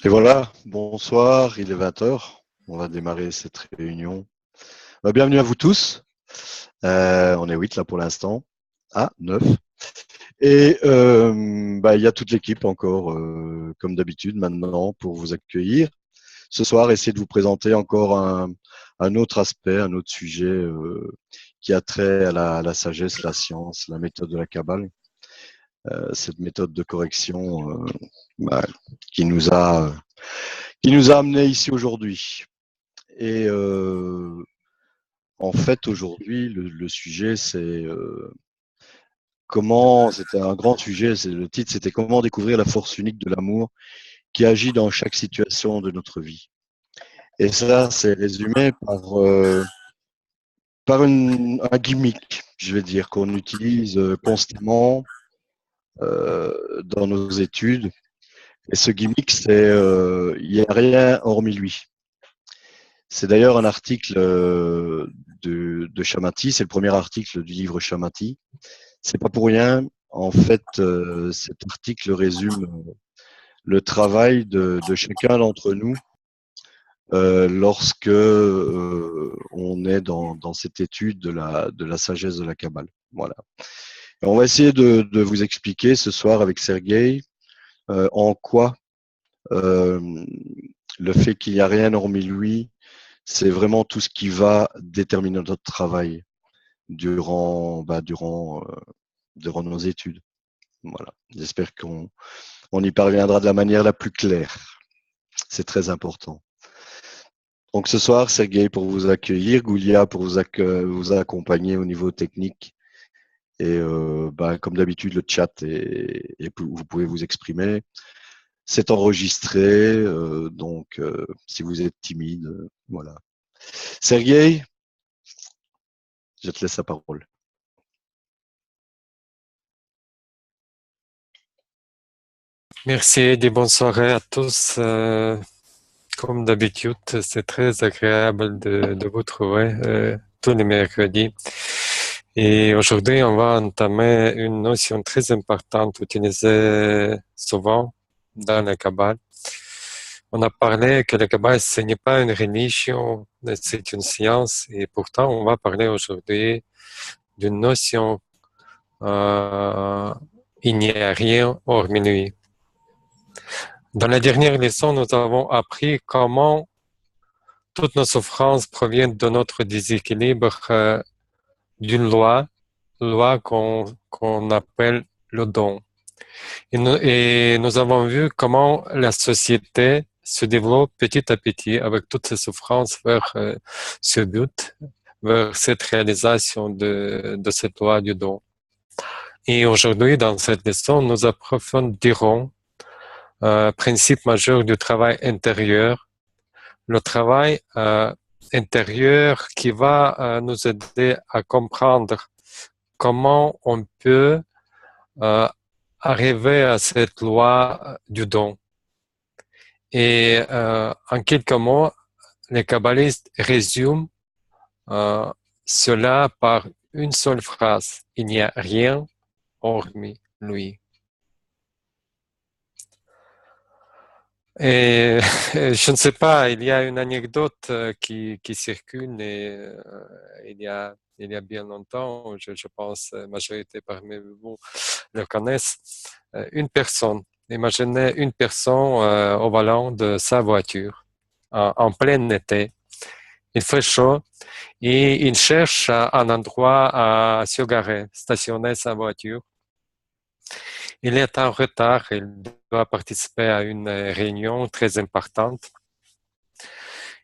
Et voilà, bonsoir, il est 20 heures. On va démarrer cette réunion. Bienvenue à vous tous. On est 8 là pour l'instant. Ah, 9. Et il y a toute l'équipe encore, comme d'habitude maintenant, pour vous accueillir. Ce soir, essayez de vous présenter encore un autre aspect, un autre sujet qui a trait à la sagesse, la science, la méthode de la Kabbale. Cette méthode de correction qui nous a amenés ici aujourd'hui. Et en fait, aujourd'hui, le sujet, c'est comment, c'était un grand sujet, le titre, c'était comment découvrir la force unique de l'amour qui agit dans chaque situation de notre vie. Et ça, c'est résumé par un gimmick, je vais dire, qu'on utilise constamment dans nos études. Et ce gimmick, c'est il n'y a rien hormis lui. C'est d'ailleurs un article de Shammati, c'est le premier article du livre Shammati. C'est pas pour rien. En fait, cet article résume le travail de chacun d'entre nous lorsque on est dans cette étude de la sagesse de la Kabbale. Voilà. Et on va essayer de vous expliquer ce soir avec Sergueï en quoi euh, le fait qu'il n'y a rien hormis lui, c'est vraiment tout ce qui va déterminer notre travail durant nos études. Voilà. J'espère qu'on y parviendra de la manière la plus claire. C'est très important. Donc ce soir, Sergueï pour vous accueillir, Goulia pour vous accompagner au niveau technique. Et comme d'habitude, le chat vous pouvez vous exprimer. C'est enregistré, donc si vous êtes timide, voilà. Sergueï, je te laisse la parole. Merci et bonne soirée à tous. Comme d'habitude, c'est très agréable de vous trouver tous les mercredis. Et aujourd'hui, on va entamer une notion très importante utilisée souvent dans la Kabbale. On a parlé que la Kabbale, ce n'est pas une religion, c'est une science. Et pourtant, on va parler aujourd'hui d'une notion il n'y a rien hormis lui. Dans la dernière leçon, nous avons appris comment toutes nos souffrances proviennent de notre déséquilibre d'une loi qu'on appelle le don. Et nous avons vu comment la société se développe petit à petit avec toutes ces souffrances vers ce but, vers cette réalisation de cette loi du don. Et aujourd'hui, dans cette leçon, nous approfondirons principe majeur du travail intérieur, le travail intérieur qui va nous aider à comprendre comment on peut arriver à cette loi du don. Et en quelques mots, les kabbalistes résument cela par une seule phrase: il n'y a rien hormis lui. Et je ne sais pas, il y a une anecdote qui circule et il y a bien longtemps, je pense la majorité parmi vous le connaissent. Une personne, imaginez une personne au volant de sa voiture en plein été. Il fait chaud et il cherche un endroit à se garer, stationner sa voiture. Il est en retard, il doit participer à une réunion très importante.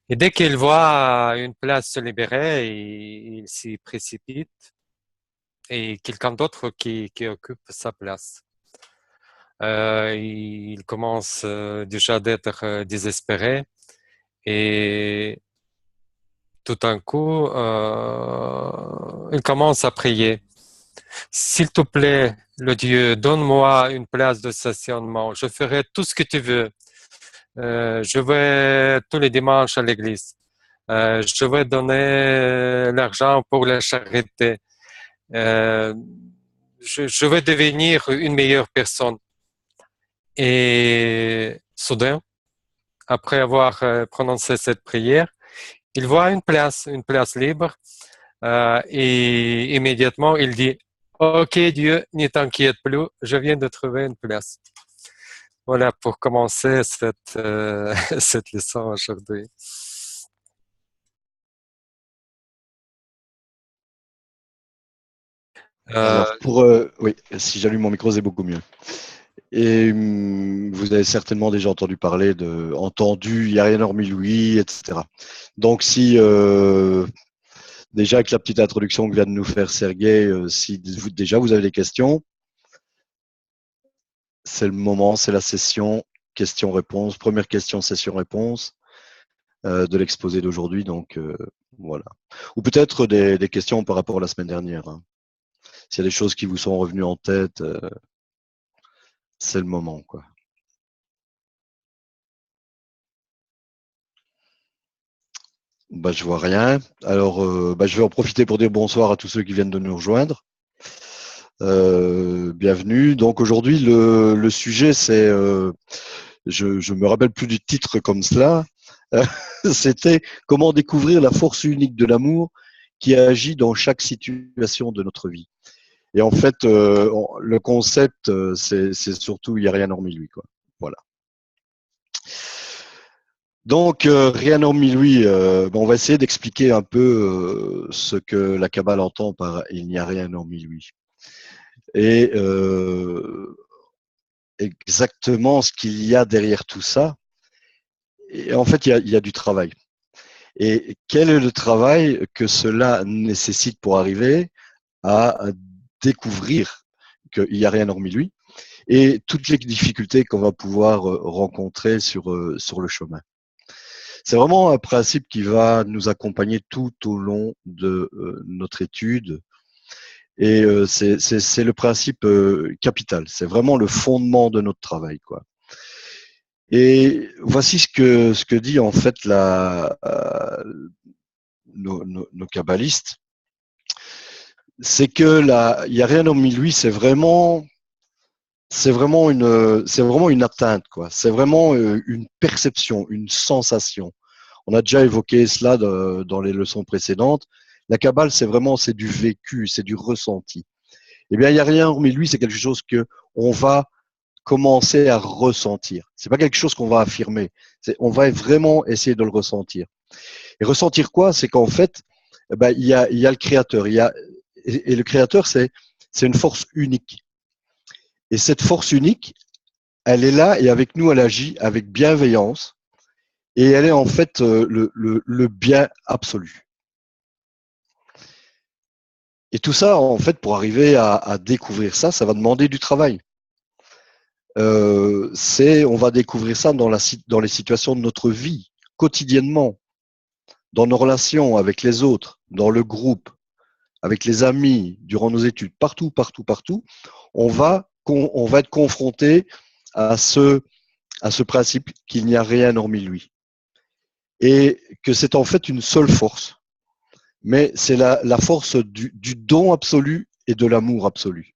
Et dès qu'il voit une place se libérer, il s'y précipite et quelqu'un d'autre qui occupe sa place. Il commence déjà d'être désespéré et tout d'un coup, il commence à prier. S'il te plaît, le Dieu, donne-moi une place de stationnement. Je ferai tout ce que tu veux. Je vais tous les dimanches à l'église. Je vais donner l'argent pour la charité. Je vais devenir une meilleure personne. Et soudain, après avoir prononcé cette prière, il voit une place libre, et immédiatement il dit: Ok Dieu, ne t'inquiète plus, je viens de trouver une place. Voilà pour commencer cette leçon aujourd'hui. Alors, oui, si j'allume mon micro, c'est beaucoup mieux. Et vous avez certainement déjà entendu parler entendu, il n'y a rien hormis lui, etc. Donc, si déjà avec la petite introduction que vient de nous faire Sergueï, si déjà vous avez des questions, c'est le moment, c'est la session questions-réponses. Première question, session-réponse de l'exposé d'aujourd'hui. Donc, voilà. Ou peut-être des questions par rapport à la semaine dernière. Hein. S'il y a des choses qui vous sont revenues en tête, c'est le moment, quoi. Je vois rien. Alors, je vais en profiter pour dire bonsoir à tous ceux qui viennent de nous rejoindre. Bienvenue. Donc aujourd'hui, le sujet, c'est, je me rappelle plus du titre comme cela, c'était comment découvrir la force unique de l'amour qui agit dans chaque situation de notre vie. Et en fait, le concept, c'est surtout il n'y a rien hormis lui, quoi. Voilà. Donc, rien hormis lui, on va essayer d'expliquer un peu ce que la Kabbale entend par il n'y a rien hormis lui. Et exactement ce qu'il y a derrière tout ça. Et en fait, il y a du travail. Et quel est le travail que cela nécessite pour arriver à découvrir qu'il n'y a rien hormis lui et toutes les difficultés qu'on va pouvoir rencontrer sur le chemin. C'est vraiment un principe qui va nous accompagner tout au long de notre étude. Et c'est le principe capital. C'est vraiment le fondement de notre travail, quoi. Et voici ce que dit en fait nos kabbalistes. C'est que il n'y a rien hormis lui, c'est vraiment une atteinte, quoi. C'est vraiment une perception, une sensation. On a déjà évoqué cela dans les leçons précédentes. La Kabbale, c'est du vécu, c'est du ressenti. Eh bien, il n'y a rien hormis lui, c'est quelque chose que on va commencer à ressentir. C'est pas quelque chose qu'on va affirmer. On va vraiment essayer de le ressentir. Et ressentir quoi? C'est qu'en fait, il y a le créateur. Et le créateur, c'est une force unique. Et cette force unique, elle est là et avec nous, elle agit avec bienveillance. Et elle est en fait le bien absolu. Et tout ça, en fait, pour arriver à découvrir ça, ça va demander du travail. On va découvrir ça dans les situations de notre vie, quotidiennement, dans nos relations avec les autres, dans le groupe, avec les amis, durant nos études, partout, partout, partout. On va être confronté à ce principe qu'il n'y a rien hormis lui. Et que c'est en fait une seule force. Mais c'est la force du don absolu et de l'amour absolu.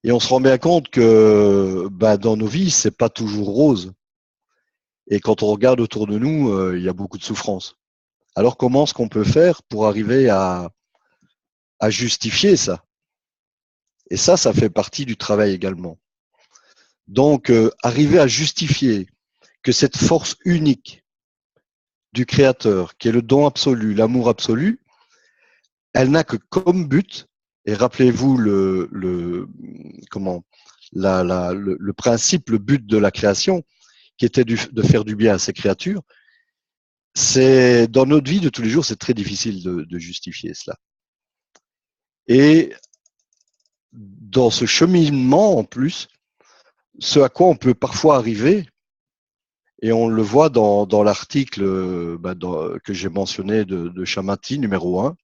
Et on se rend bien compte que dans nos vies, c'est pas toujours rose. Et quand on regarde autour de nous, il y a beaucoup de souffrance. Alors comment est-ce qu'on peut faire pour arriver à justifier ça? Et ça fait partie du travail également. Donc, arriver à justifier que cette force unique du Créateur, qui est le don absolu, l'amour absolu, elle n'a que comme but, et rappelez-vous le principe, le but de la création, qui était de faire du bien à ces créatures, c'est dans notre vie de tous les jours, c'est très difficile de justifier cela. Et dans ce cheminement, en plus, ce à quoi on peut parfois arriver, et on le voit dans l'article que j'ai mentionné de Chamati, numéro 1,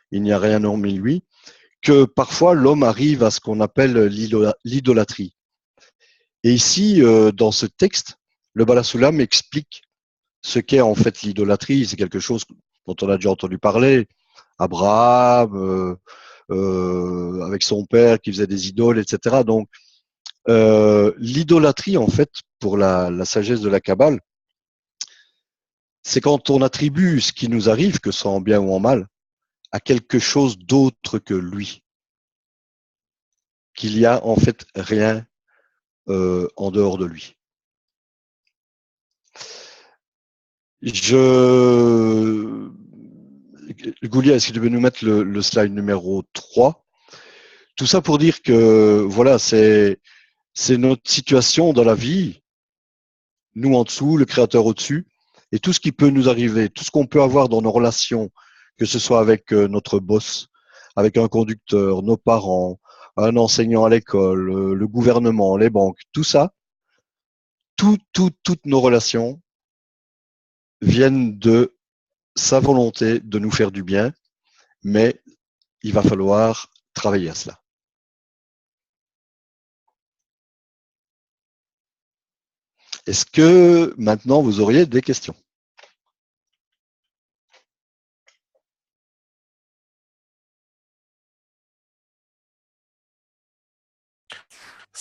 il n'y a rien hormis lui, que parfois l'homme arrive à ce qu'on appelle l'idolâtrie. Et ici, dans ce texte, le Balasulam explique ce qu'est en fait l'idolâtrie. C'est quelque chose dont on a déjà entendu parler. Abraham, avec son père qui faisait des idoles, etc. Donc, l'idolâtrie, en fait, pour la sagesse de la Kabbale, c'est quand on attribue ce qui nous arrive, que ce soit en bien ou en mal, à quelque chose d'autre que lui. Qu'il y a en fait rien en dehors de lui. Goulia, est-ce que tu peux nous mettre le slide numéro 3? Tout ça pour dire que voilà, c'est notre situation dans la vie, nous en dessous, le créateur au-dessus, et tout ce qui peut nous arriver, tout ce qu'on peut avoir dans nos relations, que ce soit avec notre boss, avec un conducteur, nos parents, un enseignant à l'école, le gouvernement, les banques, tout ça, toutes nos relations viennent de sa volonté de nous faire du bien, mais il va falloir travailler à cela. Est-ce que maintenant vous auriez des questions?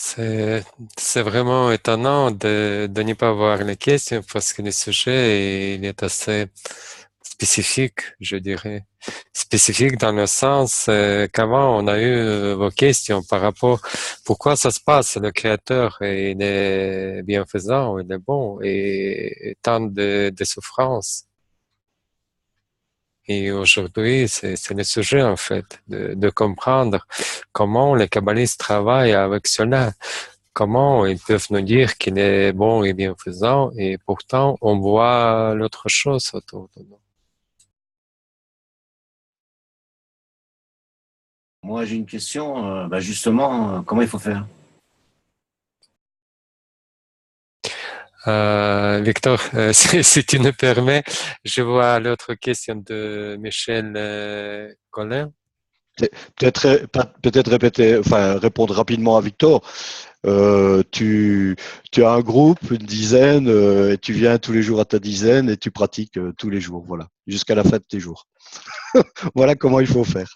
C'est vraiment étonnant de ne pas voir les questions parce que le sujet il est assez spécifique, je dirais. Spécifique dans le sens qu'avant on a eu vos questions par rapport pourquoi ça se passe. Le créateur il est bienfaisant, il est bon et tant de souffrances. Et aujourd'hui, c'est le sujet, en fait, de comprendre comment les kabbalistes travaillent avec cela. Comment ils peuvent nous dire qu'il est bon et bienfaisant et pourtant on voit l'autre chose autour de nous. Moi, j'ai une question. Justement, comment il faut faire? Victor, si tu me permets, je vois l'autre question de Michel Collin. Peut-être répéter, enfin répondre rapidement à Victor. Tu as un groupe, une dizaine, et tu viens tous les jours à ta dizaine et tu pratiques tous les jours, voilà, jusqu'à la fin de tes jours. Voilà comment il faut faire.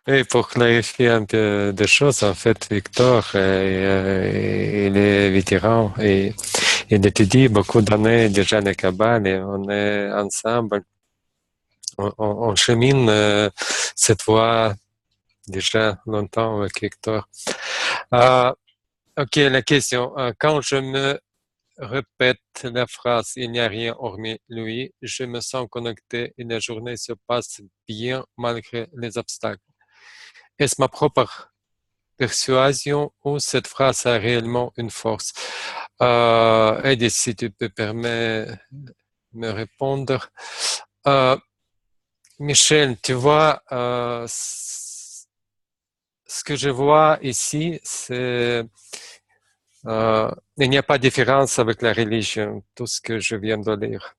Et pour clarifier un peu de choses, en fait, Victor, il est vétéran et il étudie beaucoup d'années déjà le Kabbale et on est ensemble. On chemine cette voie déjà longtemps avec Victor. Ok, la question. Quand je me répète la phrase « Il n'y a rien hormis lui », je me sens connecté et la journée se passe bien malgré les obstacles. Est-ce ma propre persuasion ou cette phrase a réellement une force? Eddie, si tu peux permettre me répondre. Michel, tu vois, ce que je vois ici, c'est il n'y a pas de différence avec la religion, tout ce que je viens de lire.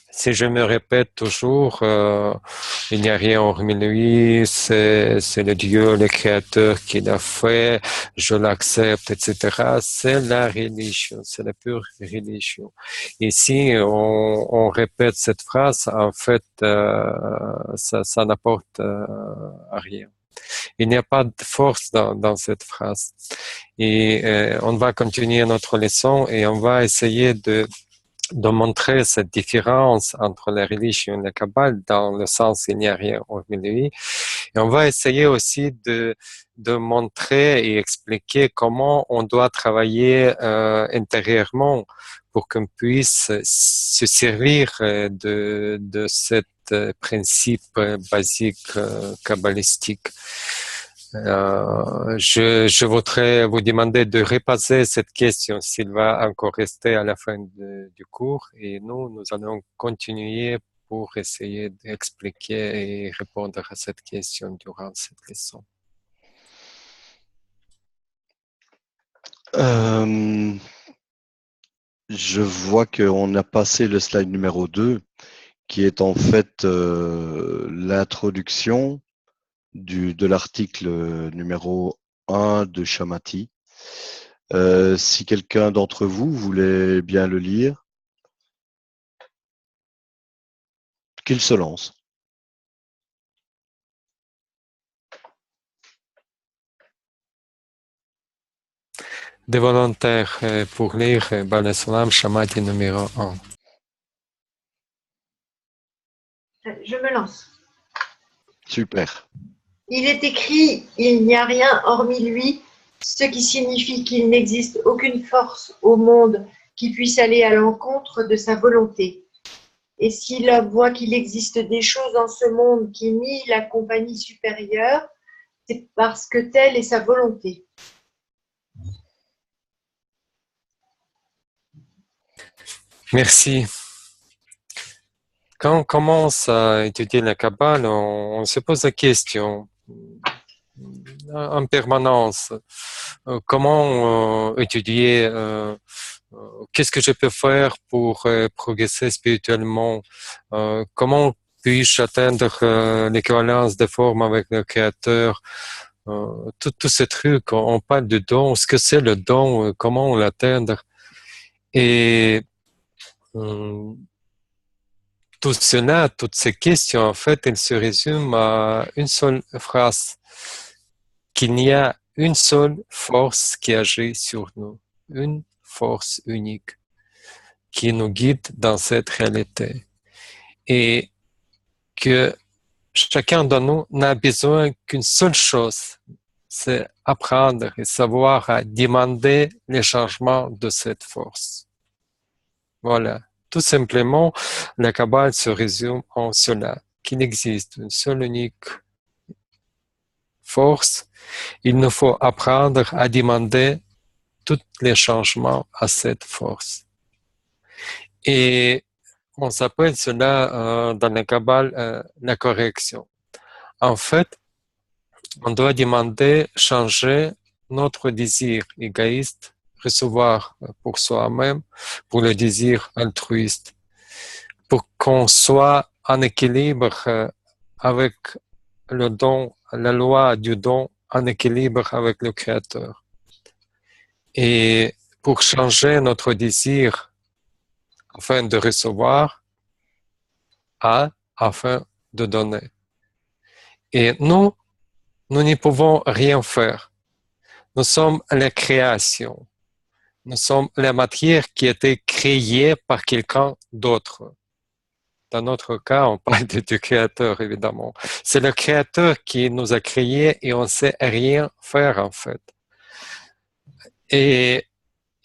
Si je me répète toujours, il n'y a rien hormis lui, c'est le Dieu, le Créateur qui l'a fait, je l'accepte, etc. C'est la religion, c'est la pure religion. Et si on répète cette phrase, en fait, ça n'apporte rien. Il n'y a pas de force dans cette phrase. Et on va continuer notre leçon et on va essayer de montrer cette différence entre la religion et la Kabbale dans le sens il n'y a rien hormis lui. Et on va essayer aussi de montrer et expliquer comment on doit travailler intérieurement pour qu'on puisse se servir de cet principe basique kabbalistique. Je voudrais vous demander de repasser cette question s'il va encore rester à la fin du cours et nous allons continuer pour essayer d'expliquer et répondre à cette question durant cette leçon. Je vois qu'on a passé le slide numéro 2, qui est en fait l'introduction de l'article numéro 1 de Shamati. Si quelqu'un d'entre vous voulait bien le lire, qu'il se lance. Des volontaires pour lire Bal Salam Shamati numéro 1. Je me lance. Super. Il est écrit « Il n'y a rien hormis lui », ce qui signifie qu'il n'existe aucune force au monde qui puisse aller à l'encontre de sa volonté. Et si l'homme voit qu'il existe des choses dans ce monde qui nient la compagnie supérieure, c'est parce que telle est sa volonté. Merci. Quand on commence à étudier la Kabbale, on se pose la question en permanence. Comment étudier qu'est-ce que je peux faire pour progresser spirituellement? Comment puis-je atteindre l'équivalence de forme avec le Créateur? Tous ces trucs, on parle de don, ce que c'est le don, comment l'atteindre? Et tout cela, toutes ces questions, en fait, elles se résument à une seule phrase qu'il n'y a une seule force qui agit sur nous, une force unique qui nous guide dans cette réalité. Et que chacun de nous n'a besoin qu'une seule chose, c'est apprendre et savoir à demander les changements de cette force. Voilà. Tout simplement, la Kabbale se résume en cela, qu'il existe une seule unique force. Il nous faut apprendre à demander tous les changements à cette force. Et on s'appelle cela dans la Kabbale la correction. En fait, on doit demander, changer notre désir égoïste, recevoir pour soi-même, pour le désir altruiste, pour qu'on soit en équilibre avec le don, la loi du don, en équilibre avec le Créateur. Et pour changer notre désir afin de recevoir, afin de donner. Et nous n'y pouvons rien faire. Nous sommes la création. Nous sommes la matière qui a été créée par quelqu'un d'autre. Dans notre cas, on parle du Créateur, évidemment. C'est le Créateur qui nous a créés et on ne sait rien faire, en fait. Et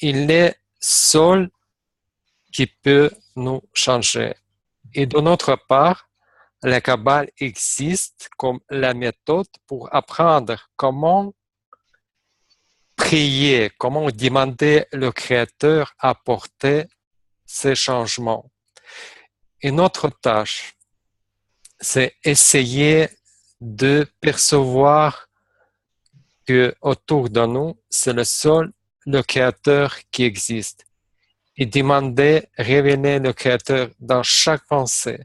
il est seul qui peut nous changer. Et de notre part, la Kabbale existe comme la méthode pour apprendre comment prier, comment demander le Créateur à apporter ces changements. Et notre tâche, c'est essayer de percevoir que autour de nous, c'est le Créateur qui existe. Et demander, révéler le Créateur dans chaque pensée,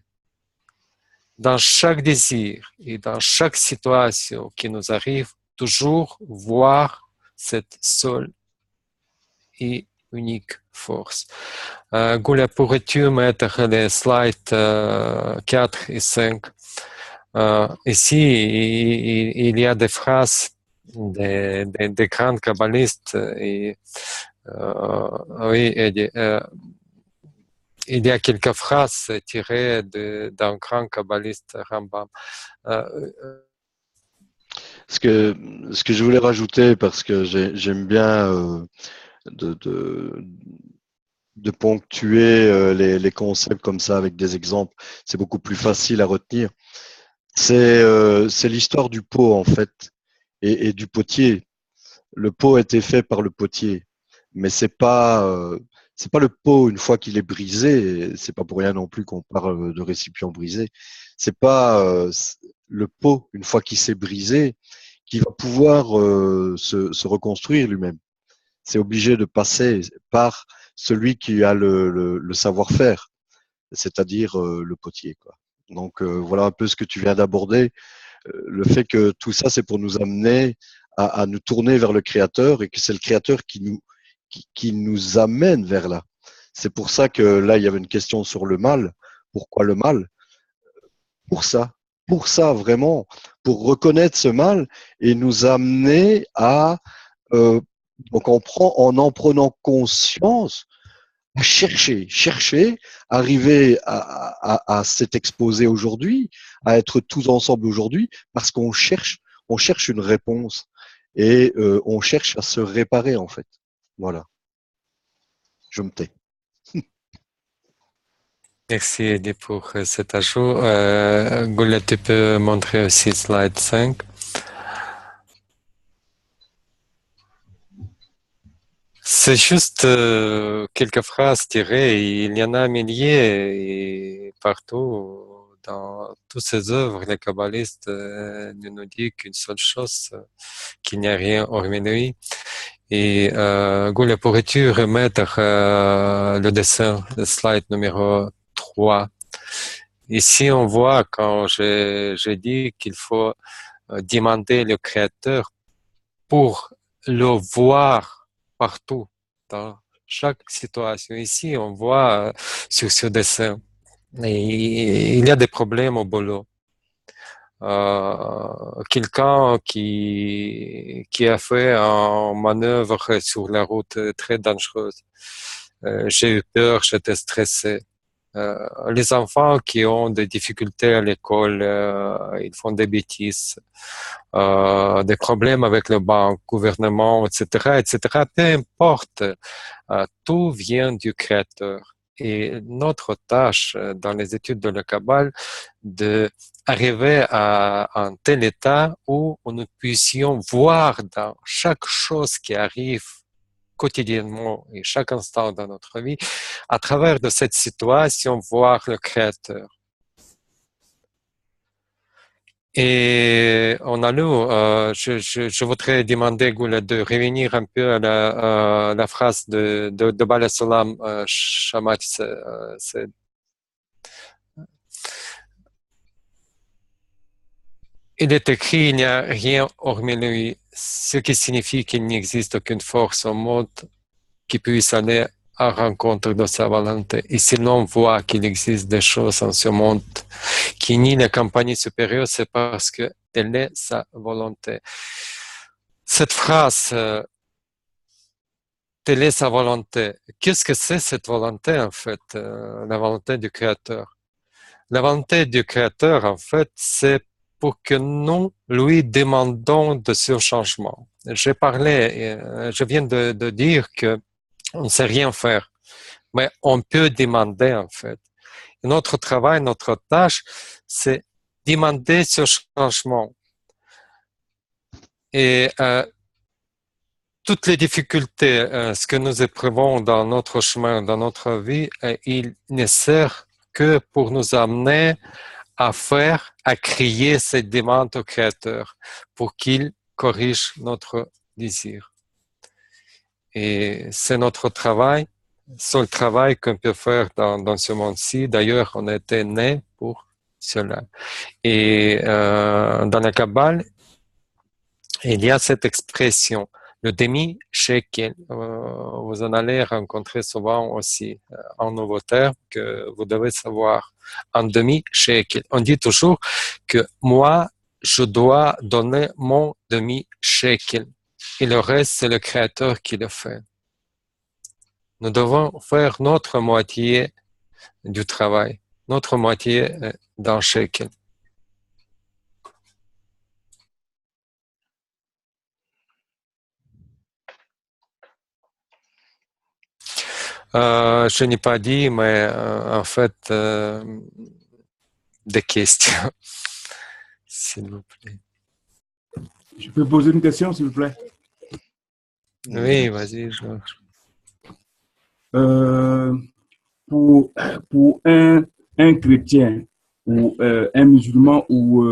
dans chaque désir et dans chaque situation qui nous arrive, toujours voir cette seule et unique force. Gula, pourrais-tu mettre les slides 4 et 5? Ici, il y a des phrases des grands kabbalistes et oui, il y a quelques phrases tirées d'un grand kabbaliste Rambam. Ce que je voulais rajouter, parce que j'aime bien de ponctuer les concepts comme ça avec des exemples, c'est beaucoup plus facile à retenir. C'est l'histoire du pot, en fait, et du potier. Le pot a été fait par le potier, mais c'est pas le pot une fois qu'il est brisé. C'est pas pour rien non plus qu'on parle de récipient brisé. C'est pas le pot une fois qu'il s'est brisé qui va pouvoir se reconstruire lui-même. C'est obligé de passer par celui qui a le savoir-faire, c'est-à-dire le potier, quoi. Donc voilà un peu ce que tu viens d'aborder. Le fait que tout ça, c'est pour nous amener à nous tourner vers le Créateur et que c'est le Créateur qui nous amène vers là. C'est pour ça que là, il y avait une question sur le mal. Pourquoi le mal? Pour ça vraiment, pour reconnaître ce mal et nous amener à donc en prenant conscience, à chercher, arriver à s'être exposé aujourd'hui, à être tous ensemble aujourd'hui, parce qu'on cherche une réponse et on cherche à se réparer en fait. Voilà. Je me tais. Merci Eddie pour cet ajout. Gula, tu peux montrer aussi slide 5. C'est juste quelques phrases tirées. Il y en a un millier et partout, dans toutes ces œuvres, les kabbalistes nous disent qu'une seule chose, qu'il n'y a rien hormis lui. Et Gula, pourrais-tu remettre le dessin, le slide numéro 3? Ici, on voit quand j'ai dit qu'il faut demander le Créateur pour le voir partout, dans chaque situation. Ici, on voit sur ce dessin, et il y a des problèmes au boulot. quelqu'un qui a fait une manœuvre sur la route très dangereuse. J'ai eu peur, j'étais stressé. Les enfants qui ont des difficultés à l'école, ils font des bêtises, des problèmes avec le banque, gouvernement, etc., etc. Peu importe, tout vient du Créateur. Et notre tâche dans les études de la Kabbale, d'arriver à un tel état où nous puissions voir dans chaque chose qui arrive quotidiennement et chaque instant dans notre vie, à travers de cette situation, voir le Créateur. Et on a lu, je voudrais demander Goula de revenir un peu à la phrase de Baal HaSulam, Shamat, il est écrit, il n'y a rien hormis lui, ce qui signifie qu'il n'existe aucune force au monde qui puisse aller à rencontre de sa volonté. Et si l'on voit qu'il existe des choses en ce monde qui nient la compagnie supérieure, c'est parce que telle est sa volonté. Cette phrase, telle est sa volonté, qu'est-ce que c'est cette volonté en fait, la volonté du Créateur? La volonté du Créateur en fait, c'est pour que nous lui demandons de ce changement. Je viens de dire que on ne sait rien faire, mais on peut demander en fait. Et notre travail, notre tâche, c'est demander ce changement. Et toutes les difficultés, ce que nous éprouvons dans notre chemin, dans notre vie, il ne sert que pour nous amener à faire, à créer cette demande au Créateur pour qu'il corrige notre désir. Et c'est notre travail, seul travail qu'on peut faire dans ce monde-ci. D'ailleurs, on a été né pour cela. Et dans la Kabbale, il y a cette expression, le demi-shekel. Vous en allez rencontrer souvent aussi un nouveau terme que vous devez savoir, un demi-shekel. On dit toujours que moi, je dois donner mon demi-shekel. Et le reste, c'est le Créateur qui le fait. Nous devons faire notre moitié du travail, notre moitié d'un shekel. Je n'ai pas dit, mais en fait, des questions, s'il vous plaît. Je peux poser une question, s'il vous plaît? Oui, vas-y, Georges. Pour un chrétien ou un musulman, ou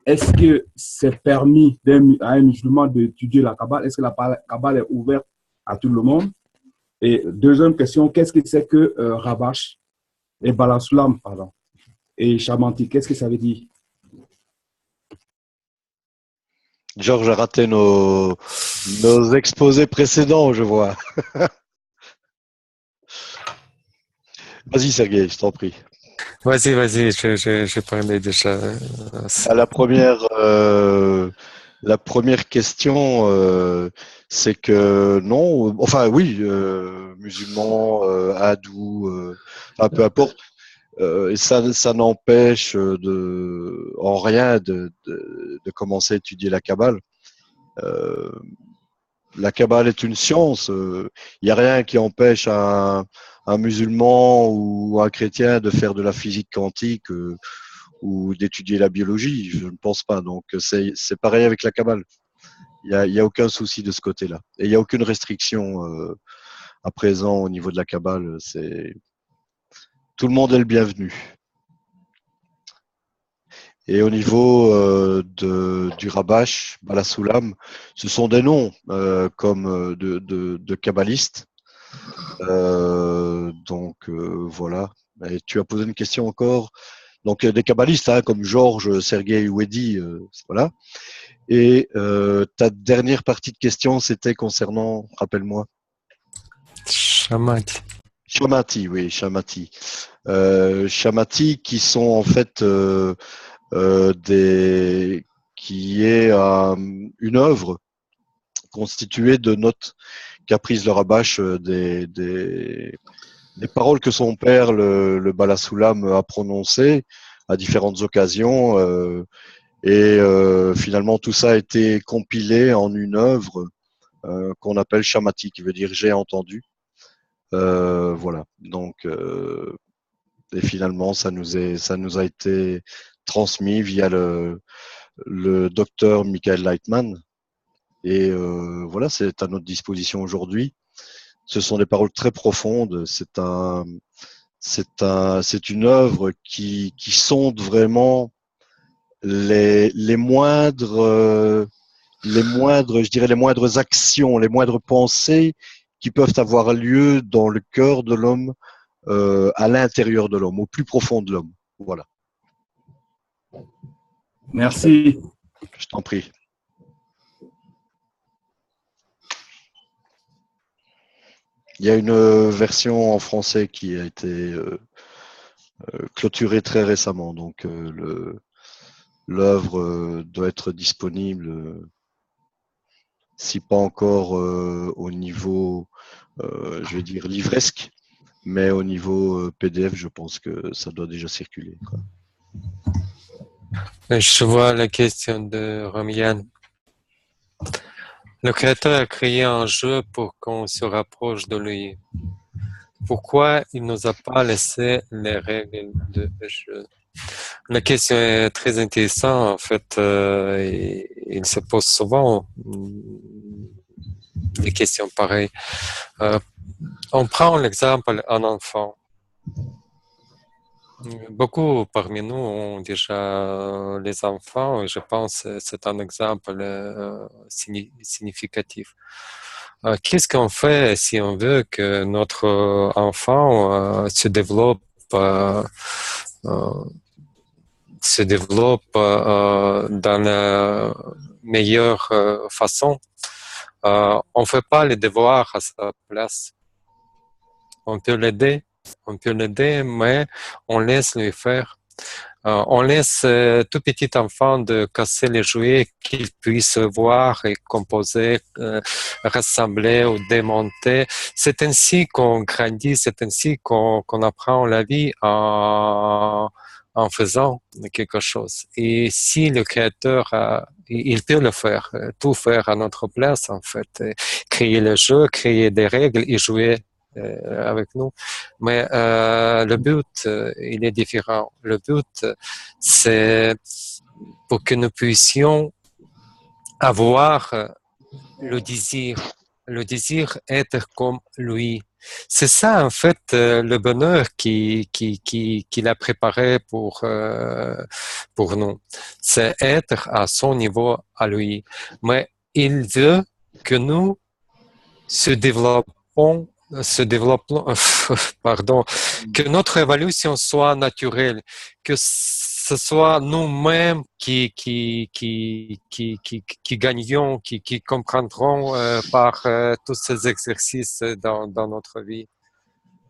est-ce que c'est permis à un musulman d'étudier la Kabbale? Est-ce que la Kabbale est ouverte à tout le monde? Et deuxième question, qu'est-ce que c'est que Rabash et Baal HaSulam, pardon, et Shamanti, qu'est-ce que ça veut dire? Georges a raté nos exposés précédents, je vois. Vas-y, Sergueï, je t'en prie. Vas-y, j'ai parlé déjà. La première question, c'est que non, enfin oui, musulmans, hindous, enfin, peu importe, et ça n'empêche en rien de commencer à étudier la Kabbale. La Kabbale est une science. Il n'y a rien qui empêche un musulman ou un chrétien de faire de la physique quantique ou d'étudier la biologie. Je ne pense pas. Donc, c'est pareil avec la Kabbale. Il y a aucun souci de ce côté-là. Et il n'y a aucune restriction à présent au niveau de la Kabbale. Tout le monde est le bienvenu. Et au niveau du Rabash, Baal HaSulam, ce sont des noms comme de kabbalistes. Voilà. Et tu as posé une question encore. Donc des kabbalistes comme Georges, Sergueï ou Eddy, voilà. Et ta dernière partie de question, c'était concernant, rappelle-moi. Shamanti. Shamanti, oui, Shamanti. Shamanti qui sont en fait qui est une œuvre constituée de notes qu'a prises le Rabash des paroles que son père, le Bala Soulam, a prononcées à différentes occasions. Finalement, tout ça a été compilé en une œuvre qu'on appelle Shamati, qui veut dire j'ai entendu. Voilà. Donc, et finalement, ça nous a été transmis via le docteur Michael Leitman. Et voilà, c'est à notre disposition aujourd'hui. Ce sont des paroles très profondes. C'est une œuvre qui sonde vraiment les moindres, je dirais les moindres actions, les moindres pensées qui peuvent avoir lieu dans le cœur de l'homme, à l'intérieur de l'homme, au plus profond de l'homme. Voilà. Merci. Je t'en prie. Il y a une version en français qui a été clôturée très récemment, donc l'œuvre doit être disponible, si pas encore au niveau, je vais dire, livresque, mais au niveau PDF, je pense que ça doit déjà circuler, quoi. Je vois la question de Romian. Le créateur a créé un jeu pour qu'on se rapproche de lui. Pourquoi il ne nous a pas laissé les règles de jeu? La question est très intéressante. En fait, il se pose souvent des questions pareilles. On prend l'exemple d'un enfant. Beaucoup parmi nous ont déjà les enfants, et je pense que c'est un exemple significatif. Qu'est-ce qu'on fait si on veut que notre enfant se développe dans la meilleure façon? On ne fait pas les devoirs à sa place. On peut l'aider, mais on laisse lui faire. On laisse tout petit enfant de casser les jouets qu'il puisse voir et composer, rassembler ou démonter. C'est ainsi qu'on grandit, c'est ainsi qu'on apprend la vie en faisant quelque chose. Et si le créateur il peut le faire, tout faire à notre place en fait, créer le jeu, créer des règles et jouer avec nous. Mais le but, il est différent. Le but, c'est pour que nous puissions avoir le désir être comme lui. C'est ça, en fait, le bonheur qu'il a préparé pour nous. C'est être à son niveau à lui. Mais il veut que nous pardon, que notre évolution soit naturelle, que ce soit nous-mêmes qui gagnions, qui comprendrons par tous ces exercices dans notre vie.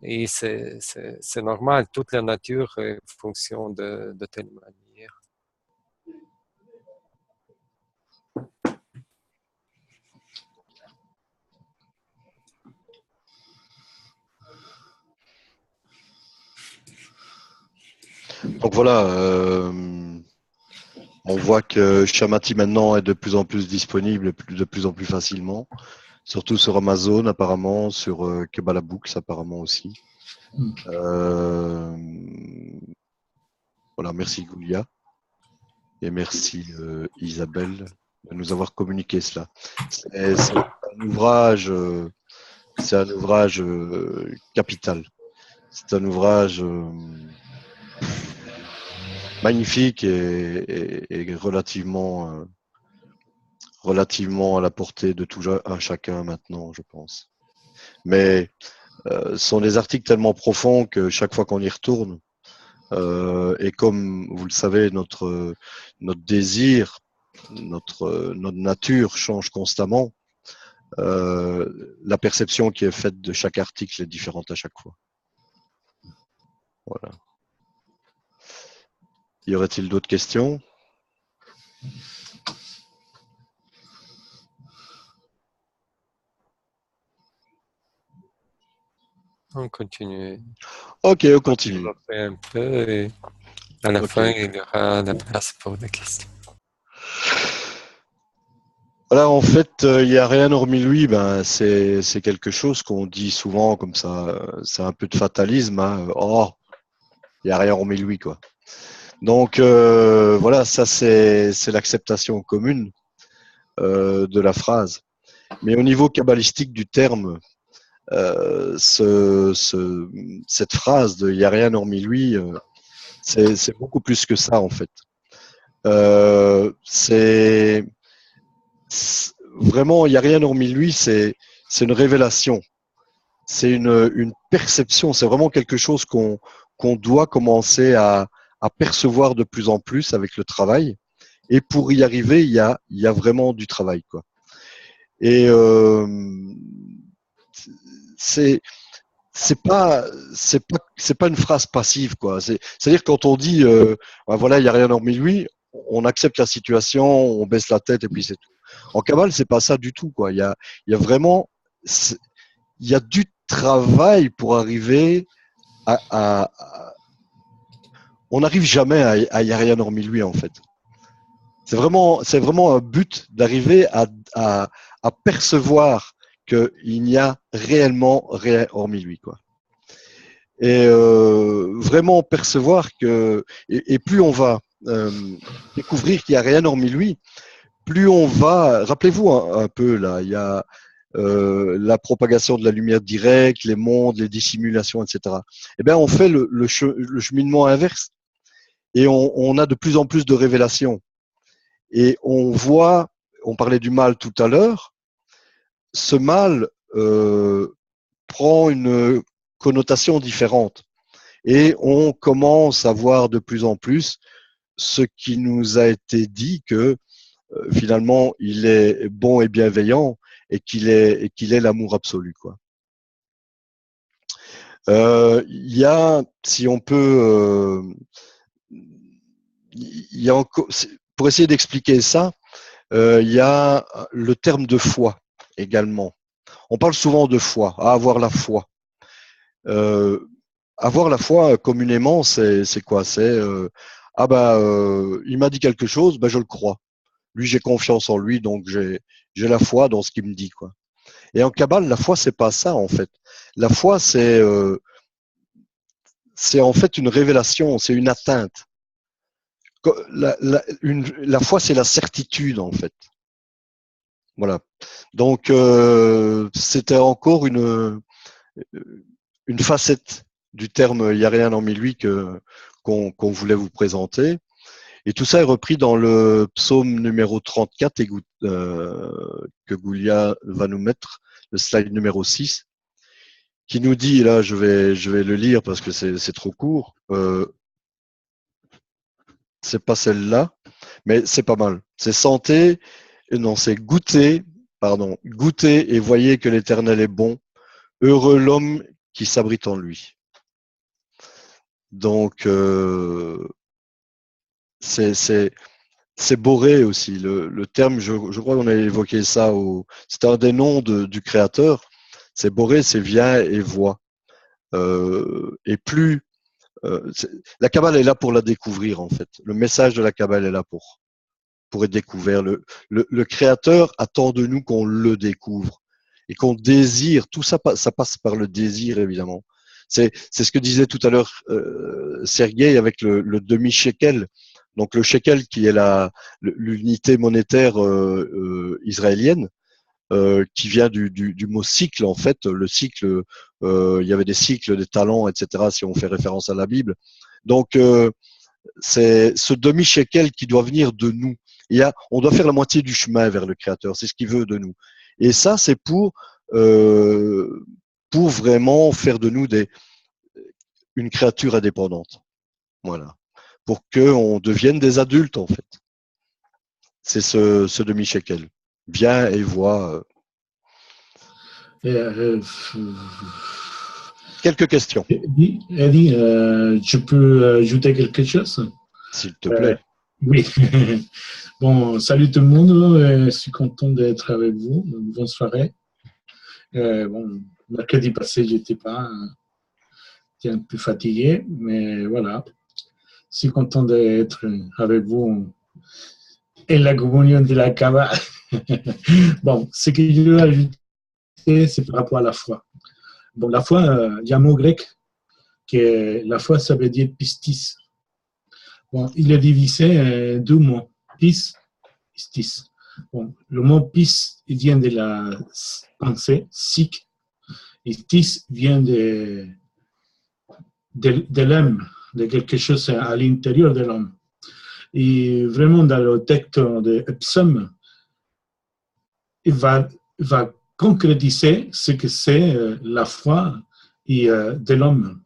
Et c'est normal, toute la nature fonctionne de telle manière. Donc voilà, on voit que Shamati maintenant est de plus en plus disponible, de plus en plus facilement, surtout sur Amazon apparemment, sur Kabbalah Books apparemment aussi. Voilà, merci Goulia et merci Isabelle de nous avoir communiqué cela. C'est un ouvrage, capital. C'est un ouvrage magnifique et relativement à la portée de tout un chacun maintenant, je pense. Mais ce sont des articles tellement profonds que chaque fois qu'on y retourne, et comme vous le savez, notre désir, notre nature change constamment, la perception qui est faite de chaque article est différente à chaque fois. Voilà. Y aurait-il d'autres questions? On continue. Ok, on On va continue. développer un peu et à la Ok. fin, il y aura la place pour des questions. Voilà, en fait, il n'y a rien hormis lui. Ben, c'est quelque chose qu'on dit souvent comme ça. C'est un peu de fatalisme. Hein. Oh, il n'y a rien hormis lui, quoi. Donc, voilà, ça, c'est l'acceptation commune de la phrase. Mais au niveau kabbalistique du terme, cette phrase de il n'y a rien hormis lui, c'est beaucoup plus que ça, en fait. C'est vraiment, il n'y a rien hormis lui, c'est une révélation, c'est une perception, c'est vraiment quelque chose qu'on doit commencer à percevoir de plus en plus avec le travail. Et pour y arriver, il y a vraiment du travail, quoi. Et c'est c'est pas une phrase passive, quoi. C'est-à-dire quand on dit ben voilà, il n'y a rien hormis lui, on accepte la situation, on baisse la tête et puis c'est tout. En Kabbale, c'est pas ça du tout, quoi. Il y a vraiment il y a du travail pour arriver à on n'arrive jamais à y a rien hormis lui, en fait. C'est vraiment un but d'arriver à percevoir qu'il n'y a réellement rien hormis lui, quoi. Et vraiment percevoir que, et plus on va découvrir qu'il n'y a rien hormis lui, plus on va, rappelez-vous un peu là, il y a la propagation de la lumière directe, les mondes, les dissimulations, etc. Eh bien, on fait le cheminement inverse et on a de plus en plus de révélations. Et on voit, on parlait du mal tout à l'heure, ce mal prend une connotation différente. Et on commence à voir de plus en plus ce qui nous a été dit que finalement il est bon et bienveillant et qu'il est l'amour absolu, quoi. Il y a, si on peut, il y a encore, pour essayer d'expliquer ça, il y a le terme de foi également. On parle souvent de foi, à avoir la foi. Euh, Avoir la foi communément, c'est quoi? C'est ah ben il m'a dit quelque chose, ben je le crois. Lui, j'ai confiance en lui, donc j'ai la foi dans ce qu'il me dit, quoi. Et en Kabbale, la foi, c'est pas ça en fait. La foi, c'est en fait une révélation, c'est une atteinte. La foi, c'est la certitude en fait. Voilà. Donc c'était encore une facette du terme il n'y a rien en lui qu'on voulait vous présenter. Et tout ça est repris dans le psaume numéro 34 que Goulia va nous mettre, le slide numéro 6, qui nous dit, là je vais le lire parce que c'est trop court, c'est pas celle-là, mais c'est pas mal. C'est santé, non, c'est goûter, pardon, goûter et voyez que l'Éternel est bon, heureux l'homme qui s'abrite en lui. Donc, c'est Boré aussi. Le terme, je crois qu'on a évoqué ça. C'est un des noms du créateur. C'est Boré, c'est viens et vois. Et plus la Kabbale est là pour la découvrir en fait. Le message de la Kabbale est là pour être découvert. Le créateur attend de nous qu'on le découvre et qu'on désire. Tout ça, ça passe par le désir évidemment. C'est ce que disait tout à l'heure Sergueï avec le demi-shekel. Donc le shekel qui est l'unité monétaire israélienne, qui vient du mot cycle en fait. Le cycle, il y avait des cycles, des talents, etc. Si on fait référence à la Bible. Donc c'est ce demi-shekel qui doit venir de nous. On doit faire la moitié du chemin vers le Créateur. C'est ce qu'il veut de nous. Et ça, c'est pour vraiment faire de nous une créature indépendante. Voilà. Pour qu'on devienne des adultes, en fait. C'est ce demi-shekel. Viens et vois. Quelques questions. Eddie, je peux ajouter quelque chose? s'il te plaît. Oui. Bon, salut tout le monde. Je suis content d'être avec vous. Bonne soirée. Bon, mercredi passé, j'étais un peu fatigué, mais voilà. Je suis content d'être avec vous et la communion de la Kabbale. Bon, ce que je veux ajouter, c'est par rapport à la foi. Bon, la foi, il y a un mot grec que la foi, ça veut dire pistis. Bon, il est divisé en deux mots, pis, pistis. Bon, le mot pis, il vient de la pensée, psych, et tis vient de l'homme, de quelque chose à l'intérieur de l'homme. Et vraiment, dans le texte de Epsom, il va concrétiser ce que c'est la foi de l'homme.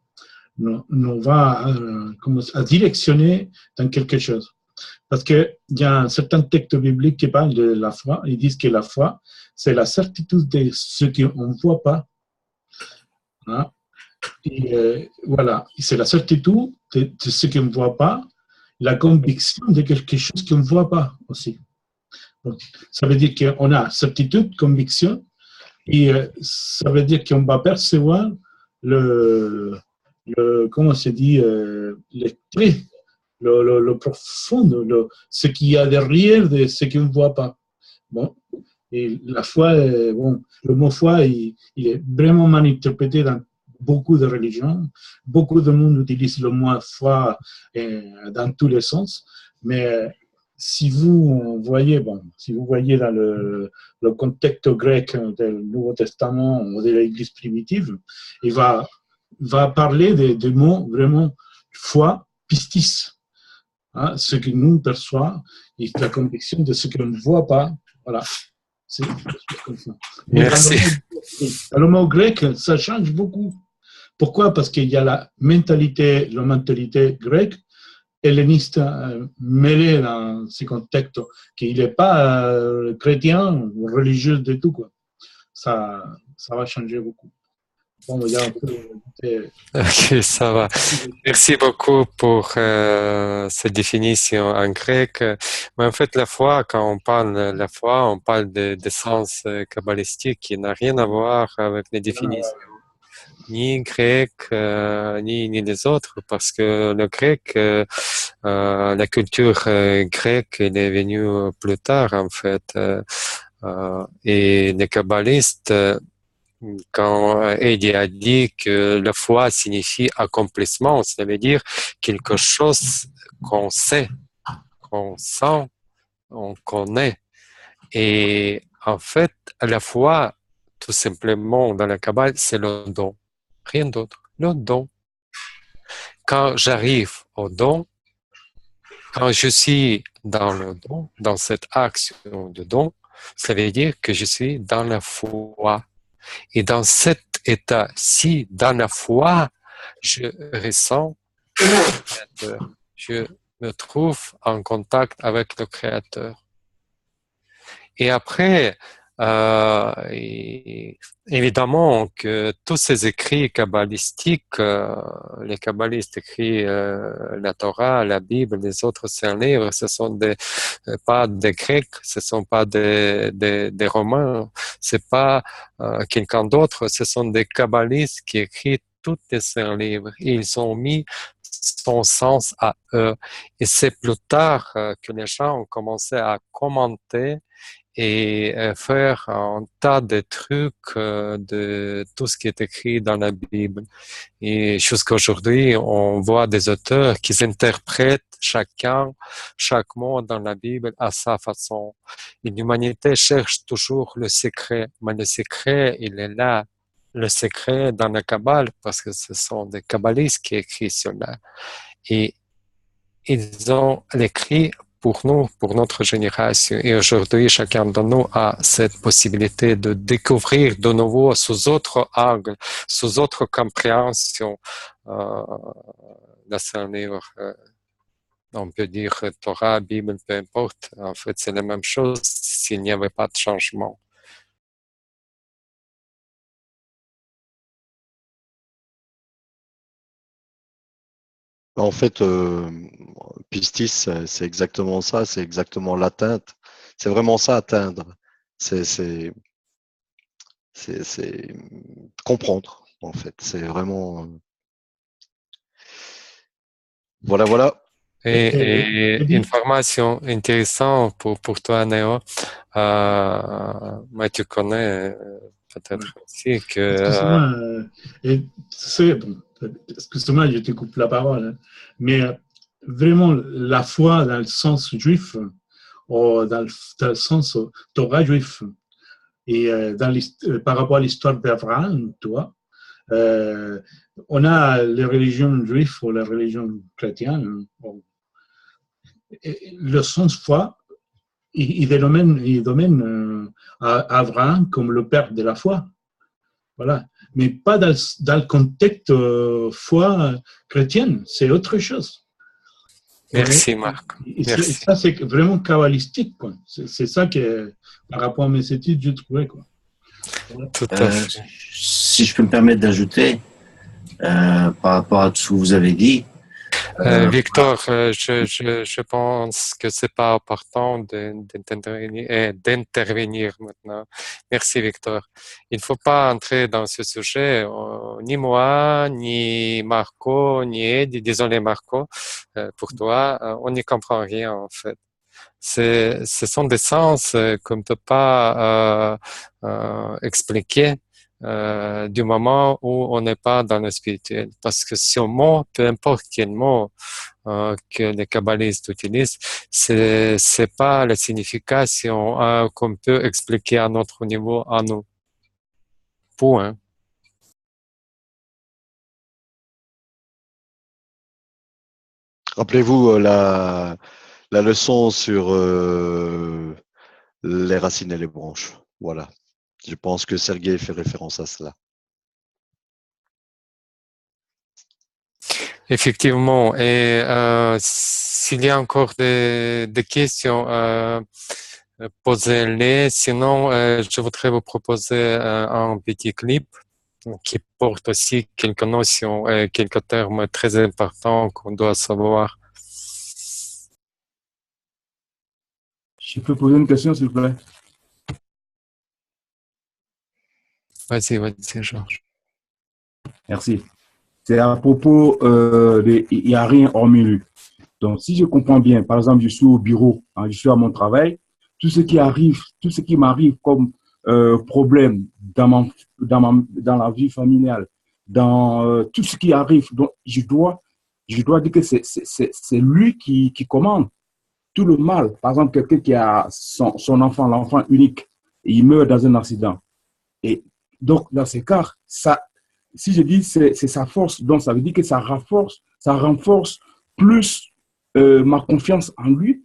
On va à directionner dans quelque chose. Parce qu'il y a un certain texte biblique qui parle de la foi. Ils disent que la foi, c'est la certitude de ce qu'on ne voit pas. Hein? Et voilà, c'est la certitude de ce qu'on ne voit pas, la conviction de quelque chose qu'on ne voit pas aussi. Donc, ça veut dire qu'on a certitude, conviction, et ça veut dire qu'on va percevoir comment se dit, les traits, le profond, ce qu'il y a derrière de ce qu'on ne voit pas. Bon, et la foi, bon, le mot foi, il est vraiment mal interprété dans beaucoup de religions. Beaucoup de monde utilise le mot foi dans tous les sens, mais si vous voyez, si vous voyez dans le contexte grec du Nouveau Testament ou de l'Église primitive, il va parler des mots vraiment foi, pistis, hein, ce que nous perçoit et la conviction de ce qu'on ne voit pas. Voilà. C'est comme ça. Mais Merci. dans le mot grec, ça change beaucoup. Pourquoi? Parce qu'il y a la mentalité grecque, helléniste, mêlée dans ce contexte, qu'il n'est pas chrétien ou religieux du tout, quoi. Ça va changer beaucoup. Bon, il y a un peu... Ok, ça va. Merci beaucoup pour cette définition en grec. Mais en fait, la foi, quand on parle de la foi, on parle des sens kabbalistiques qui n'a rien à voir avec les définitions ni grecques ni les autres, parce que le grec, la culture grecque, elle est venue plus tard en fait. Et les kabbalistes, quand Eddie a dit que la foi signifie accomplissement, ça veut dire quelque chose qu'on sait, qu'on sent, on connaît. Et en fait, la foi, tout simplement, dans la Kabbale, c'est le don. Rien d'autre. Le don. Quand j'arrive au don, quand je suis dans le don, dans cette action de don, ça veut dire que je suis dans la foi. Et dans cet état-ci, dans la foi, je ressens le Créateur. Je me trouve en contact avec le Créateur. Et après, évidemment que tous ces écrits kabbalistiques, les kabbalistes écrits la Torah, la Bible, les autres saints livres, ce sont pas des Grecs, ce sont pas des Romains, c'est pas quelqu'un d'autre, ce sont des kabbalistes qui écrivent tous les saints livres. Et ils ont mis son sens à eux. Et c'est plus tard que les gens ont commencé à commenter et faire un tas de trucs de tout ce qui est écrit dans la Bible. Et jusqu'à aujourd'hui, on voit des auteurs qui interprètent chaque mot dans la Bible à sa façon. Et l'humanité cherche toujours le secret, mais le secret, il est là. Le secret dans la Kabbale, parce que ce sont des kabbalistes qui écrivent cela. Et ils ont écrit pour nous, pour notre génération. Et aujourd'hui, chacun de nous a cette possibilité de découvrir de nouveau sous autre angle, sous autre compréhension, la Saint Livre. On peut dire Torah, Bible, peu importe. En fait, c'est la même chose s'il n'y avait pas de changement. En fait, pistis, c'est exactement ça, c'est exactement l'atteinte. C'est vraiment ça, atteindre. C'est comprendre, en fait. C'est vraiment. Voilà, voilà. Et Eddie, information intéressante pour toi, Néo. Moi, tu connais peut-être aussi que excuse-moi, et c'est bon, excuse-moi, je te coupe la parole, hein, mais vraiment la foi dans le sens juif, ou dans le sens Torah juif, et par rapport à l'histoire d'Abraham, toi, euh, on a les religions juives ou la religion chrétienne, bon, le sens foi, il domine Abraham comme le père de la foi. Voilà. Mais pas dans le contexte foi chrétienne, c'est autre chose. merci, Marc. Et Merci. ça, c'est vraiment kabbalistique, quoi. C'est ça que, par rapport à mes études, j'ai trouvé, quoi. Tout à fait. Si je peux me permettre d'ajouter, par rapport à tout ce que vous avez dit, Victor, je pense que c'est pas important d'intervenir maintenant. Merci, Victor. Il ne faut pas entrer dans ce sujet. Ni moi, ni Marco, ni Eddie. Désolé, Marco, pour toi. On n'y comprend rien, en fait. Ce sont des sens qu'on ne peut pas expliquer du moment où on n'est pas dans le spirituel. Parce que ce mot, peu importe quel mot que les kabbalistes utilisent, c'est pas la signification qu'on peut expliquer à notre niveau, à nous. Point. Rappelez-vous la leçon sur les racines et les branches. Voilà. Je pense que Sergueï fait référence à cela. Effectivement. Et s'il y a encore des questions, posez-les. Sinon, je voudrais vous proposer un petit clip qui porte aussi quelques notions et quelques termes très importants qu'on doit savoir. Je peux poser une question, s'il vous plaît? Vas-y, Georges. Merci. C'est à propos de il n'y a rien hormis lui. Donc, si je comprends bien, par exemple, je suis au bureau, hein, je suis à mon travail, tout ce qui m'arrive comme problème dans la vie familiale, dans tout ce qui arrive, donc je dois dire que c'est lui qui commande tout le mal. Par exemple, quelqu'un qui a son enfant, l'enfant unique, et il meurt dans un accident. Et donc, dans ces cas, si je dis c'est sa force, donc ça veut dire que ça renforce plus ma confiance en lui,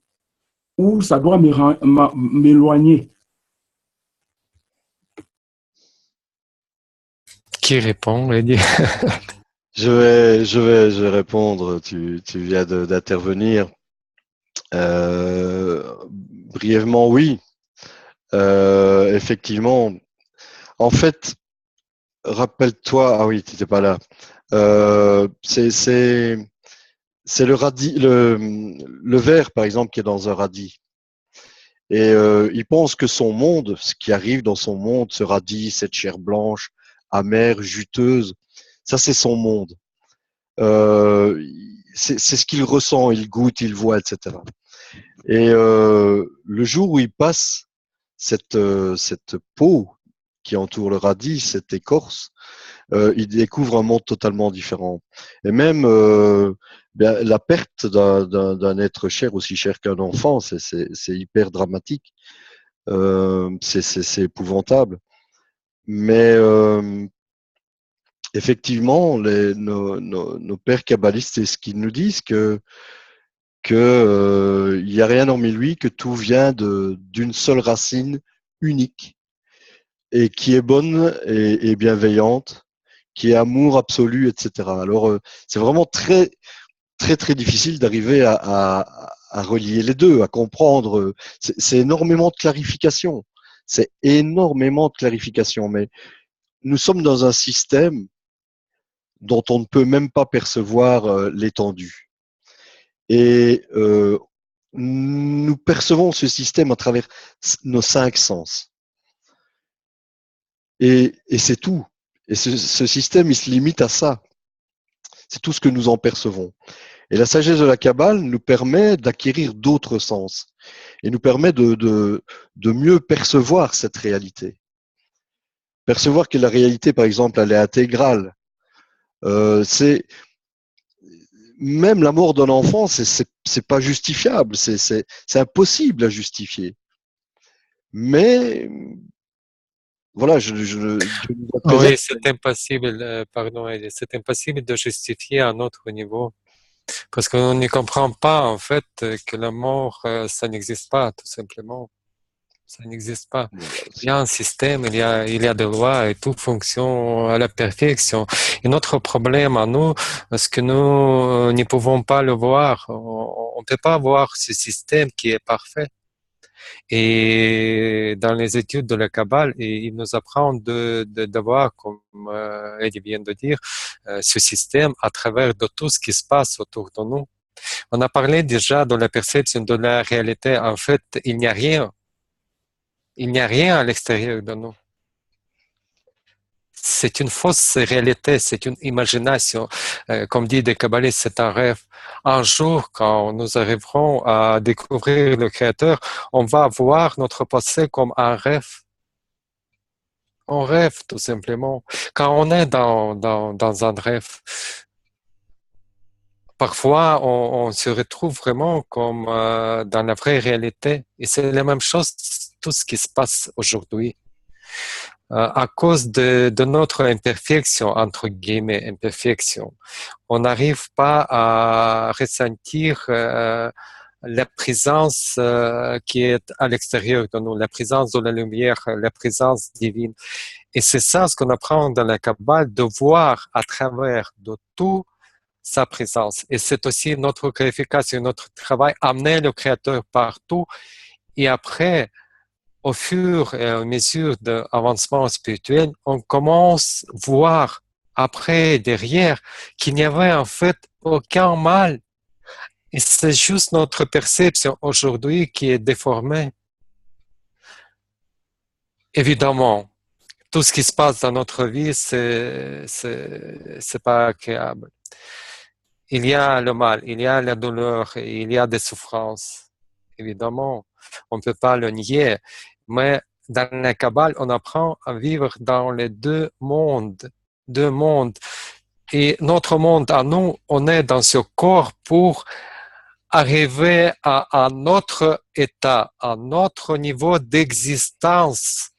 ou ça doit m'éloigner. Qui répond, Eddie? Je vais répondre. Tu viens d'intervenir. Brièvement, oui. Effectivement. En fait, rappelle-toi. Ah oui, tu n'étais pas là. C'est le radis, le ver, par exemple, qui est dans un radis. Et il pense que son monde, ce qui arrive dans son monde, ce radis, cette chair blanche, amère, juteuse, ça c'est son monde. C'est ce qu'il ressent, il goûte, il voit, etc. Et le jour où il passe cette peau qui entoure le radis, cette écorce, il découvre un monde totalement différent. Et même bien, la perte d'un être cher, aussi cher qu'un enfant, c'est hyper dramatique. C'est épouvantable. Mais effectivement, nos pères kabbalistes, c'est ce qu'ils nous disent que il n'y a rien hormis lui, que tout vient d'une seule racine unique et qui est bonne et bienveillante, qui est amour absolu, etc. Alors, c'est vraiment très, très, très difficile d'arriver à relier les deux, à comprendre. C'est énormément de clarification. C'est énormément de clarification. Mais nous sommes dans un système dont on ne peut même pas percevoir l'étendue. Et nous percevons ce système à travers nos 5 sens. Et c'est tout. Et ce système, il se limite à ça. C'est tout ce que nous en percevons. Et la sagesse de la Kabbale nous permet d'acquérir d'autres sens et nous permet de mieux percevoir cette réalité. Percevoir que la réalité, par exemple, elle est intégrale. C'est même la mort d'un enfant, c'est pas justifiable, c'est impossible à justifier. Mais voilà, Oui, c'est impossible, pardon, c'est impossible de justifier à notre niveau. Parce qu'on ne comprend pas, en fait, que la mort, ça n'existe pas, tout simplement. Ça n'existe pas. Il y a un système, il y a des lois et tout fonctionne à la perfection. Et notre problème à nous, parce que nous ne pouvons pas le voir. On ne peut pas voir ce système qui est parfait. Et dans les études de la Kabbale, il nous apprend de voir, comme Eddie vient de dire, ce système à travers de tout ce qui se passe autour de nous. On a parlé déjà de la perception de la réalité. En fait, il n'y a rien. Il n'y a rien à l'extérieur de nous. C'est une fausse réalité, c'est une imagination. Comme dit des kabbalistes, c'est un rêve. Un jour, quand nous arriverons à découvrir le Créateur, on va voir notre passé comme un rêve. On rêve, tout simplement. Quand on est dans un rêve, parfois, on se retrouve vraiment comme dans la vraie réalité. Et c'est la même chose, tout ce qui se passe aujourd'hui. À cause de notre imperfection, entre guillemets, imperfection, on n'arrive pas à ressentir la présence qui est à l'extérieur de nous, la présence de la lumière, la présence divine. Et c'est ça ce qu'on apprend dans la Kabbale, de voir à travers de tout sa présence. Et c'est aussi notre qualification, notre travail, amener le Créateur partout. Et après, au fur et à mesure de l'avancement spirituel, on commence à voir après, derrière, qu'il n'y avait en fait aucun mal. Et c'est juste notre perception aujourd'hui qui est déformée. Évidemment, tout ce qui se passe dans notre vie, c'est pas agréable. Il y a le mal, il y a la douleur, il y a des souffrances. Évidemment, on ne peut pas le nier. Mais dans la Kabbale, on apprend à vivre dans les deux mondes. Deux mondes. Et notre monde à nous, on est dans ce corps pour arriver à notre état, à notre niveau d'existence.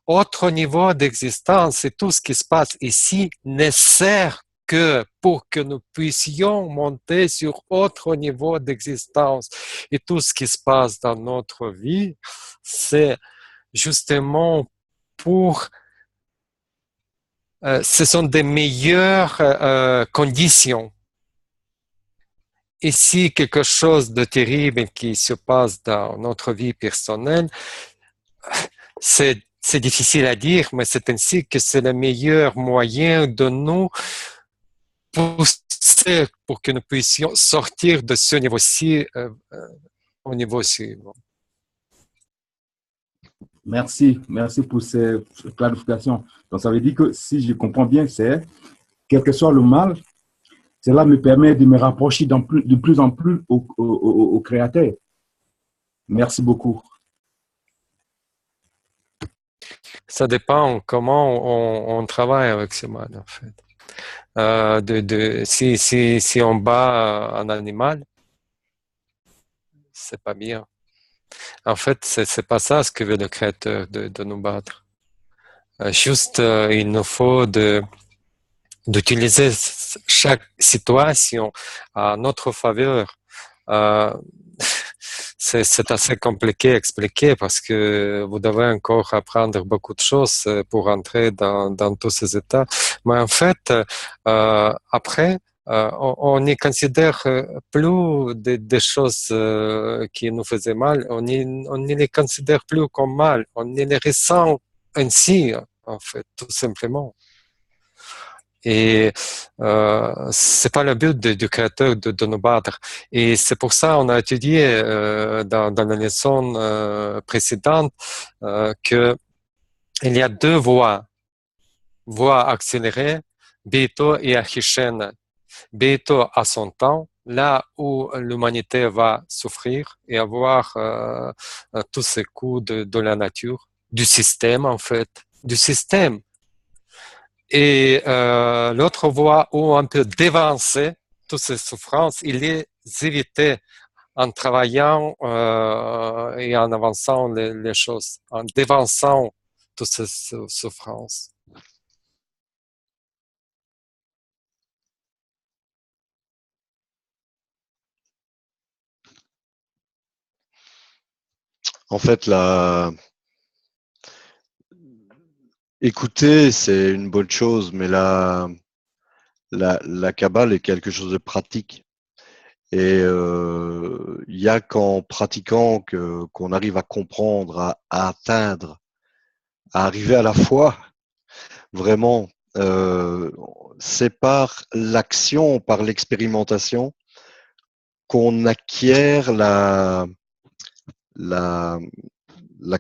Autre niveau d'existence, et tout ce qui se passe ici ne sert que pour que nous puissions monter sur autre niveau d'existence. Et tout ce qui se passe dans notre vie, c'est justement pour... ce sont des meilleures conditions. Et si quelque chose de terrible qui se passe dans notre vie personnelle, c'est difficile à dire, mais c'est ainsi que c'est le meilleur moyen de nous pousser pour que nous puissions sortir de ce niveau-ci au niveau suivant. Merci pour ces clarifications. Donc, ça veut dire que si je comprends bien, c'est quel que soit le mal, cela me permet de me rapprocher de plus en plus au Créateur. Merci beaucoup. Ça dépend comment on travaille avec ce mal, en fait. Si on bat un animal, c'est pas bien. En fait, c'est pas ça ce que veut le Créateur de nous battre. Juste, il nous faut d'utiliser chaque situation à notre faveur. C'est assez compliqué à expliquer parce que vous devez encore apprendre beaucoup de choses pour entrer dans tous ces états. Mais en fait, après, on ne considère plus des choses qui nous faisaient mal, on ne les considère plus comme mal, on ne les ressent ainsi, en fait, tout simplement. Et c'est pas le but du créateur de nous battre. Et c'est pour ça on a étudié dans la leçon précédente que il y a deux voies accélérée, Beito et Achichen. Beito à son temps, là où l'humanité va souffrir et avoir tous ces coups de la nature, du système en fait, du système. Et l'autre voie où on peut dévancer toutes ces souffrances, il les éviter en travaillant et en avançant les choses, en dévançant toutes ces souffrances. En fait, écouter, c'est une bonne chose, mais la Kabbale est quelque chose de pratique. Et il y a qu'en pratiquant qu'on arrive à comprendre, à atteindre, à arriver à la foi, vraiment. C'est par l'action, par l'expérimentation qu'on acquiert la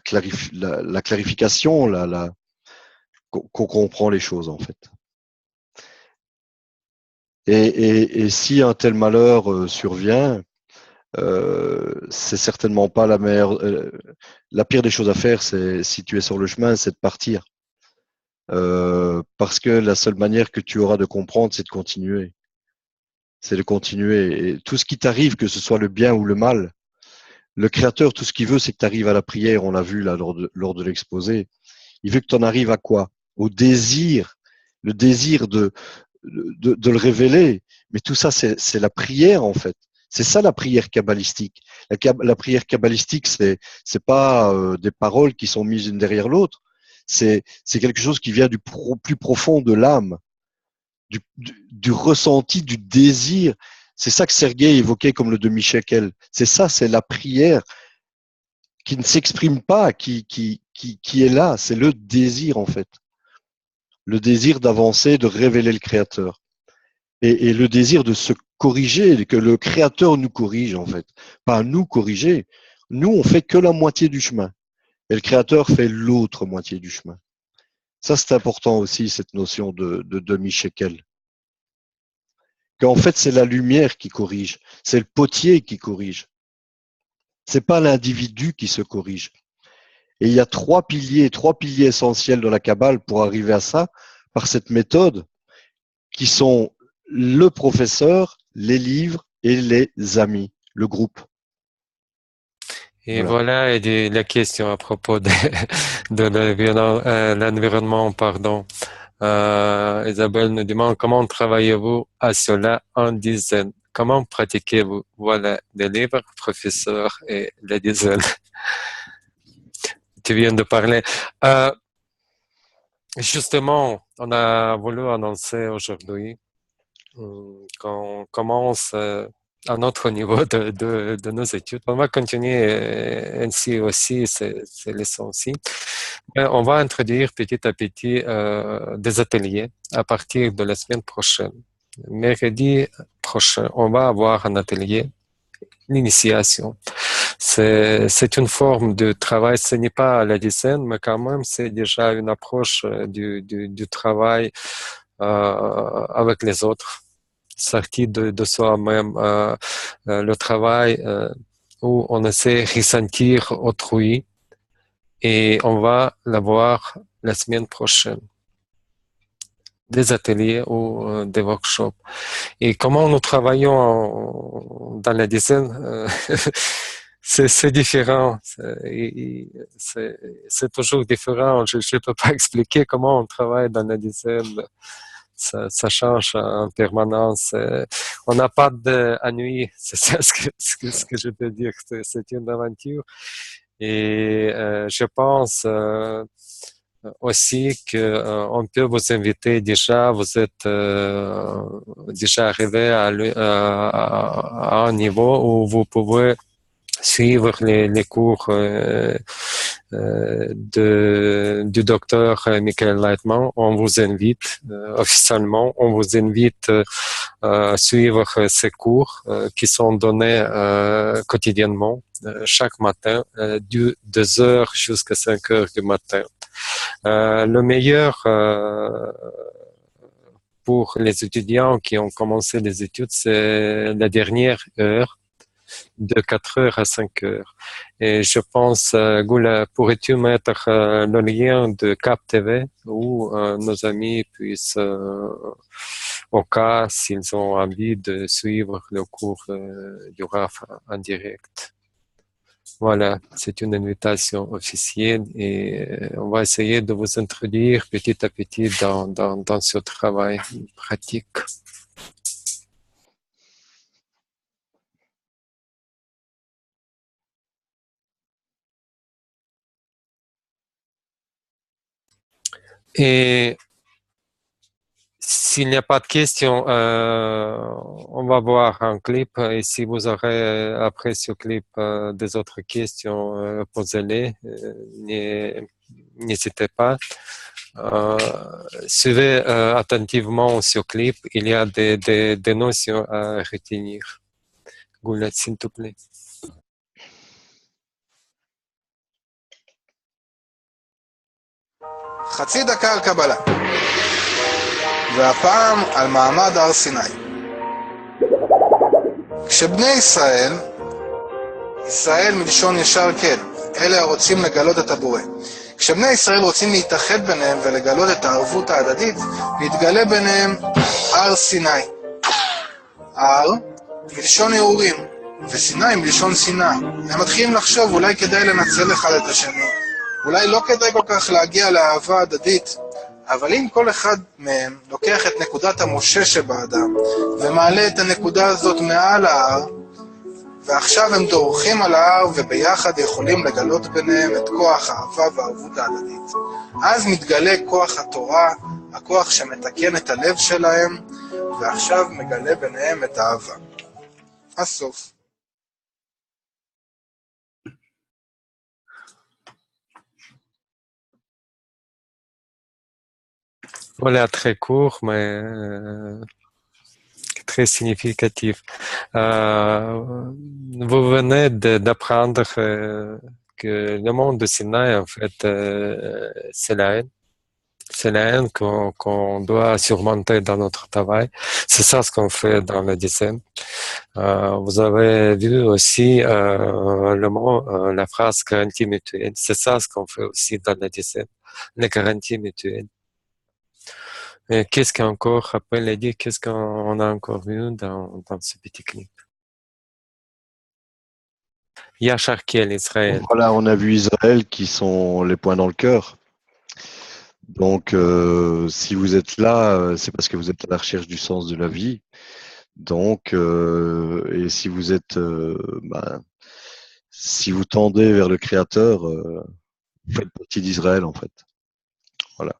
clarification, qu'on comprend les choses en fait. Et si un tel malheur survient, c'est certainement pas la meilleure. La pire des choses à faire, c'est si tu es sur le chemin, c'est de partir. Parce que la seule manière que tu auras de comprendre, c'est de continuer. C'est de continuer. Et tout ce qui t'arrive, que ce soit le bien ou le mal, le Créateur, tout ce qu'il veut, c'est que tu arrives à la prière. On l'a vu là lors de l'exposé. Il veut que tu en arrives à quoi? Au désir, le désir de le révéler. Mais tout ça, c'est la prière en fait. C'est ça la prière kabbalistique. La prière kabbalistique, c'est pas des paroles qui sont mises une derrière l'autre. C'est quelque chose qui vient du plus profond de l'âme, du ressenti, du désir. C'est ça que Sergueï évoquait comme le demi-shekel. C'est ça, c'est la prière qui ne s'exprime pas, qui est là. C'est le désir en fait. Le désir d'avancer, de révéler le Créateur. Et le désir de se corriger, que le Créateur nous corrige en fait. Pas nous corriger. Nous, on fait que la moitié du chemin. Et le Créateur fait l'autre moitié du chemin. Ça, c'est important aussi, cette notion de demi-shekel. Qu'en fait, c'est la lumière qui corrige. C'est le potier qui corrige. C'est pas l'individu qui se corrige. Et il y a trois piliers essentiels dans la Kabbale pour arriver à ça, par cette méthode, qui sont le professeur, les livres et les amis, le groupe. Et voilà la question à propos de l'environnement, pardon. Isabelle nous demande comment travaillez-vous à cela en dizaine? Comment pratiquez-vous? Voilà, les livres, professeur et la dizaine. Tu viens de parler. Justement, on a voulu annoncer aujourd'hui qu'on commence à notre niveau de nos études. On va continuer ainsi aussi ces leçons-ci. On va introduire petit à petit des ateliers à partir de la semaine prochaine. Mercredi prochain, on va avoir un atelier, l'initiation. C'est une forme de travail, ce n'est pas la dizaine, mais quand même c'est déjà une approche du travail avec les autres, sortir de soi-même, le travail où on essaie de ressentir autrui, et on va l'avoir la semaine prochaine. Des ateliers ou des workshops. Et comment nous travaillons dans la dizaine, c'est différent. C'est toujours différent. Je ne peux pas expliquer comment on travaille dans la dizaine. Ça change en permanence. On n'a pas d'ennui. C'est ça ce que je peux dire. C'est une aventure. Et je pense aussi qu'on peut vous inviter déjà. Vous êtes déjà arrivé à un niveau où vous pouvez suivre les cours du docteur Michael Leitman. On vous invite officiellement, on vous invite à suivre ces cours qui sont donnés quotidiennement, chaque matin, de 2 heures jusqu'à 5 heures du matin. Le meilleur pour les étudiants qui ont commencé les études, c'est la dernière heure, de 4 heures à 5 heures. Et je pense, Goula, pourrais-tu mettre le lien de Cap TV où nos amis puissent, au cas s'ils ont envie de suivre le cours du RAF en direct. Voilà, c'est une invitation officielle et on va essayer de vous introduire petit à petit dans ce travail pratique. Et s'il n'y a pas de questions, on va voir un clip et si vous aurez après ce clip des autres questions, posez-les, n'hésitez pas. Suivez attentivement ce clip, il y a des notions à retenir. Goulet, s'il te plaît. חצי דקה על קבלה, והפעם על מעמד הר סיני. כשבני ישראל, ישראל מלשון ישר כן, אלה הרוצים לגלות את הבורא. כשבני ישראל רוצים להתאחד ביניהם ולגלות את הערבות ההדדית, להתגלה ביניהם הר סיני. הר מלשון נעורים, וסיני מלשון שנאה. הם מתחילים לחשוב אולי כדאי לנצל אחד את השני. אולי לא כדאי כל כך להגיע לאהבה הדדית, אבל אם כל אחד מהם לוקח את נקודת המשה שבאדם ומעלה את הנקודה הזאת מעל ההר, ועכשיו הם דורכים על ההר וביחד יכולים לגלות ביניהם את כוח האהבה והערבות ההדדית. אז מתגלה כוח התורה, הכוח שמתקן את הלב שלהם, ועכשיו מגלה ביניהם את האהבה. הסוף. Voilà, très court, mais très significatif. Vous venez d'apprendre que le monde de Sinaï, en fait, c'est la haine. C'est la haine qu'on doit surmonter dans notre travail. C'est ça ce qu'on fait dans le DSM. Vous avez vu aussi le mot, la phrase garantie mutuelle. C'est ça ce qu'on fait aussi dans le DSM, les garanties mutuelles. Et qu'est-ce qu'encore, après Lady, qu'est-ce qu'on a encore vu dans ce petit clip? Yacharkiel, Israël. Voilà, on a vu Israël qui sont les points dans le cœur. Donc, si vous êtes là, c'est parce que vous êtes à la recherche du sens de la vie. Donc, et si vous êtes, si vous tendez vers le Créateur, vous faites partie d'Israël, en fait. Voilà.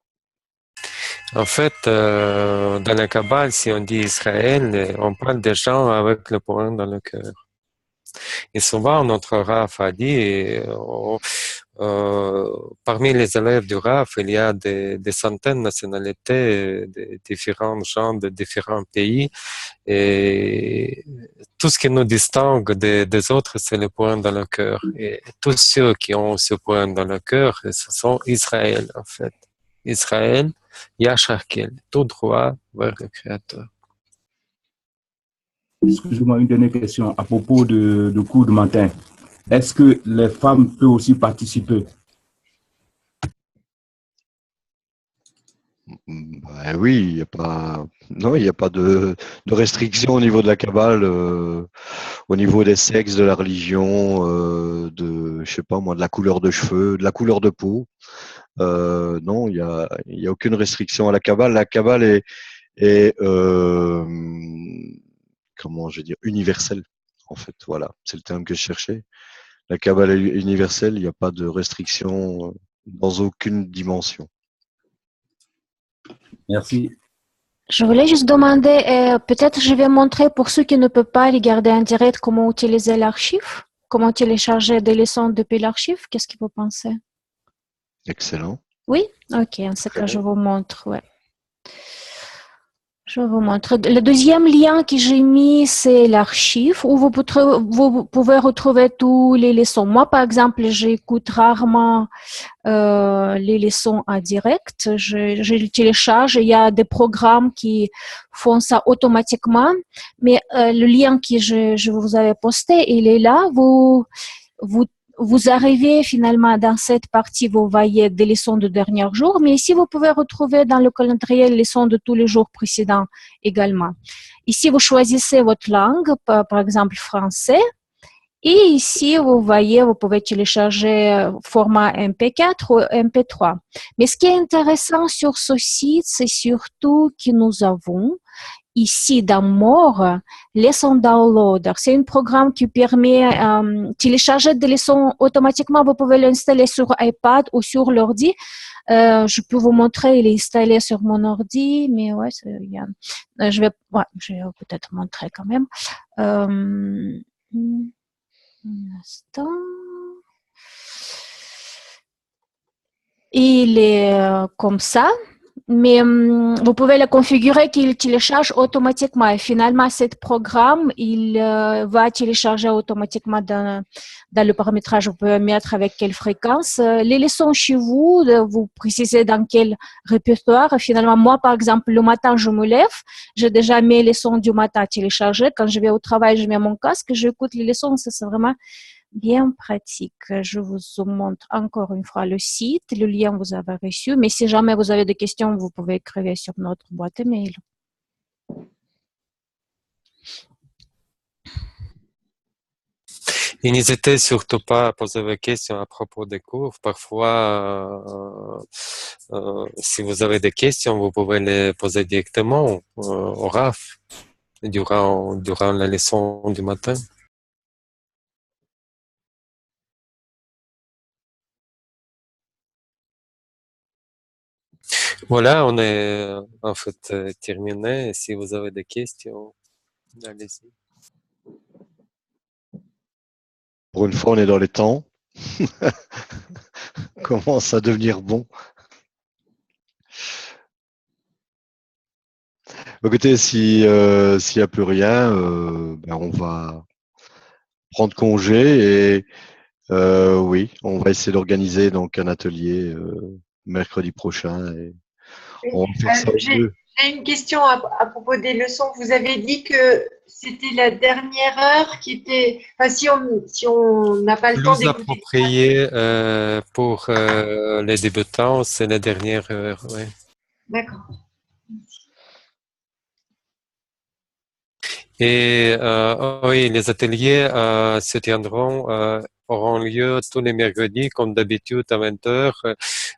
En fait, dans la Kabbale, si on dit Israël, on parle des gens avec le point dans le cœur. Et souvent, notre RAF a dit, parmi les élèves du RAF, il y a des centaines de nationalités, de différents gens de différents pays. Et tout ce qui nous distingue des autres, c'est le point dans le cœur. Et tous ceux qui ont ce point dans le cœur, ce sont Israël, en fait. Israël, Yacharkel, tout droit vers le Créateur. Excusez-moi, une dernière question à propos de cours de matin. Est-ce que les femmes peuvent aussi participer? Ben oui, il n'y a pas, non, il n'y a pas de restriction au niveau de la Kabbale, au niveau des sexes, de la religion, je sais pas moi, de la couleur de cheveux, de la couleur de peau. Non, il y a aucune restriction à la Kabbale. La Kabbale est comment je vais dire, universelle, en fait. Voilà, c'est le terme que je cherchais. La Kabbale est universelle, il n'y a pas de restriction dans aucune dimension. Merci. Je voulais juste demander, peut-être je vais montrer pour ceux qui ne peuvent pas regarder en direct comment utiliser l'archive, comment télécharger des leçons depuis l'archive. Qu'est-ce que vous pensez? Excellent. Oui? Ok, en ce Très cas, bien. je vous montre. Ouais. Je vous montre. Le deuxième lien que j'ai mis, c'est l'archive où vous pouvez retrouver tous les leçons. Moi, par exemple, j'écoute rarement les leçons en direct. Je les télécharge. Il y a des programmes qui font ça automatiquement. Mais le lien que je vous avais posté, il est là. Vous, vous arrivez finalement dans cette partie, vous voyez des leçons de dernier jour, mais ici, vous pouvez retrouver dans le calendrier les leçons de tous les jours précédents également. Ici, vous choisissez votre langue, par exemple français, et ici, vous voyez, vous pouvez télécharger format MP4 ou MP3. Mais ce qui est intéressant sur ce site, c'est surtout que nous avons ici dans More, Lesson Downloader. C'est un programme qui permet de télécharger des leçons automatiquement. Vous pouvez l'installer sur iPad ou sur l'ordi. Je peux vous montrer, il est installé sur mon ordi, mais ouais, je vais peut-être montrer quand même. Un instant. Il est comme ça. Mais vous pouvez le configurer qu'il télécharge automatiquement. Et finalement, ce programme, il va télécharger automatiquement dans le paramétrage. Vous pouvez mettre avec quelle fréquence. Les leçons chez vous, vous précisez dans quel répertoire. Et finalement, moi, par exemple, le matin, je me lève. J'ai déjà mes leçons du matin téléchargées. Quand je vais au travail, je mets mon casque, j'écoute les leçons. Ça, c'est vraiment bien pratique. Je vous montre encore une fois le site, le lien vous avez reçu, mais si jamais vous avez des questions, vous pouvez écrire sur notre boîte email. Et n'hésitez surtout pas à poser vos questions à propos des cours. Parfois, si vous avez des questions, vous pouvez les poser directement au RAF durant la leçon du matin. Voilà, on est en fait terminé. Si vous avez des questions, allez-y. Pour une fois, on est dans les temps. Commence à devenir bon. Écoutez, s'il n'y a plus rien, on va prendre congé et oui, on va essayer d'organiser donc un atelier mercredi prochain et on va faire ça au mieux. J'ai une question à propos des leçons. Vous avez dit que c'était la dernière heure qui était. Enfin, si on n'a pas le temps Plus d'écouter. approprié pour les débutants, c'est la dernière heure. Ouais. D'accord. Et oui, les ateliers se tiendront, auront lieu tous les mercredis, comme d'habitude, à 20h.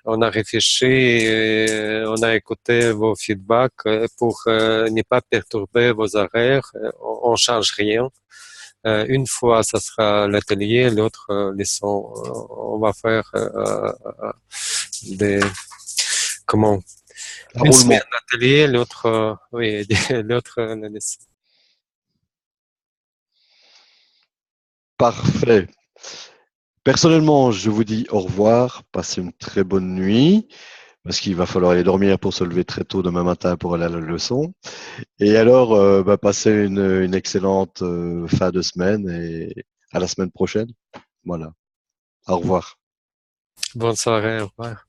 On a réfléchi et on a écouté vos feedbacks pour ne pas perturber vos horaires. On ne change rien. Une fois, ça sera l'atelier, l'autre leçon. On va faire des... Comment? Une semaine d'atelier, l'autre, oui, l'autre la leçon. Parfait. Personnellement, je vous dis au revoir, passez une très bonne nuit, parce qu'il va falloir aller dormir pour se lever très tôt demain matin pour aller à la leçon. Et alors, passez une excellente fin de semaine et à la semaine prochaine. Voilà. Au revoir. Bonne soirée, au revoir.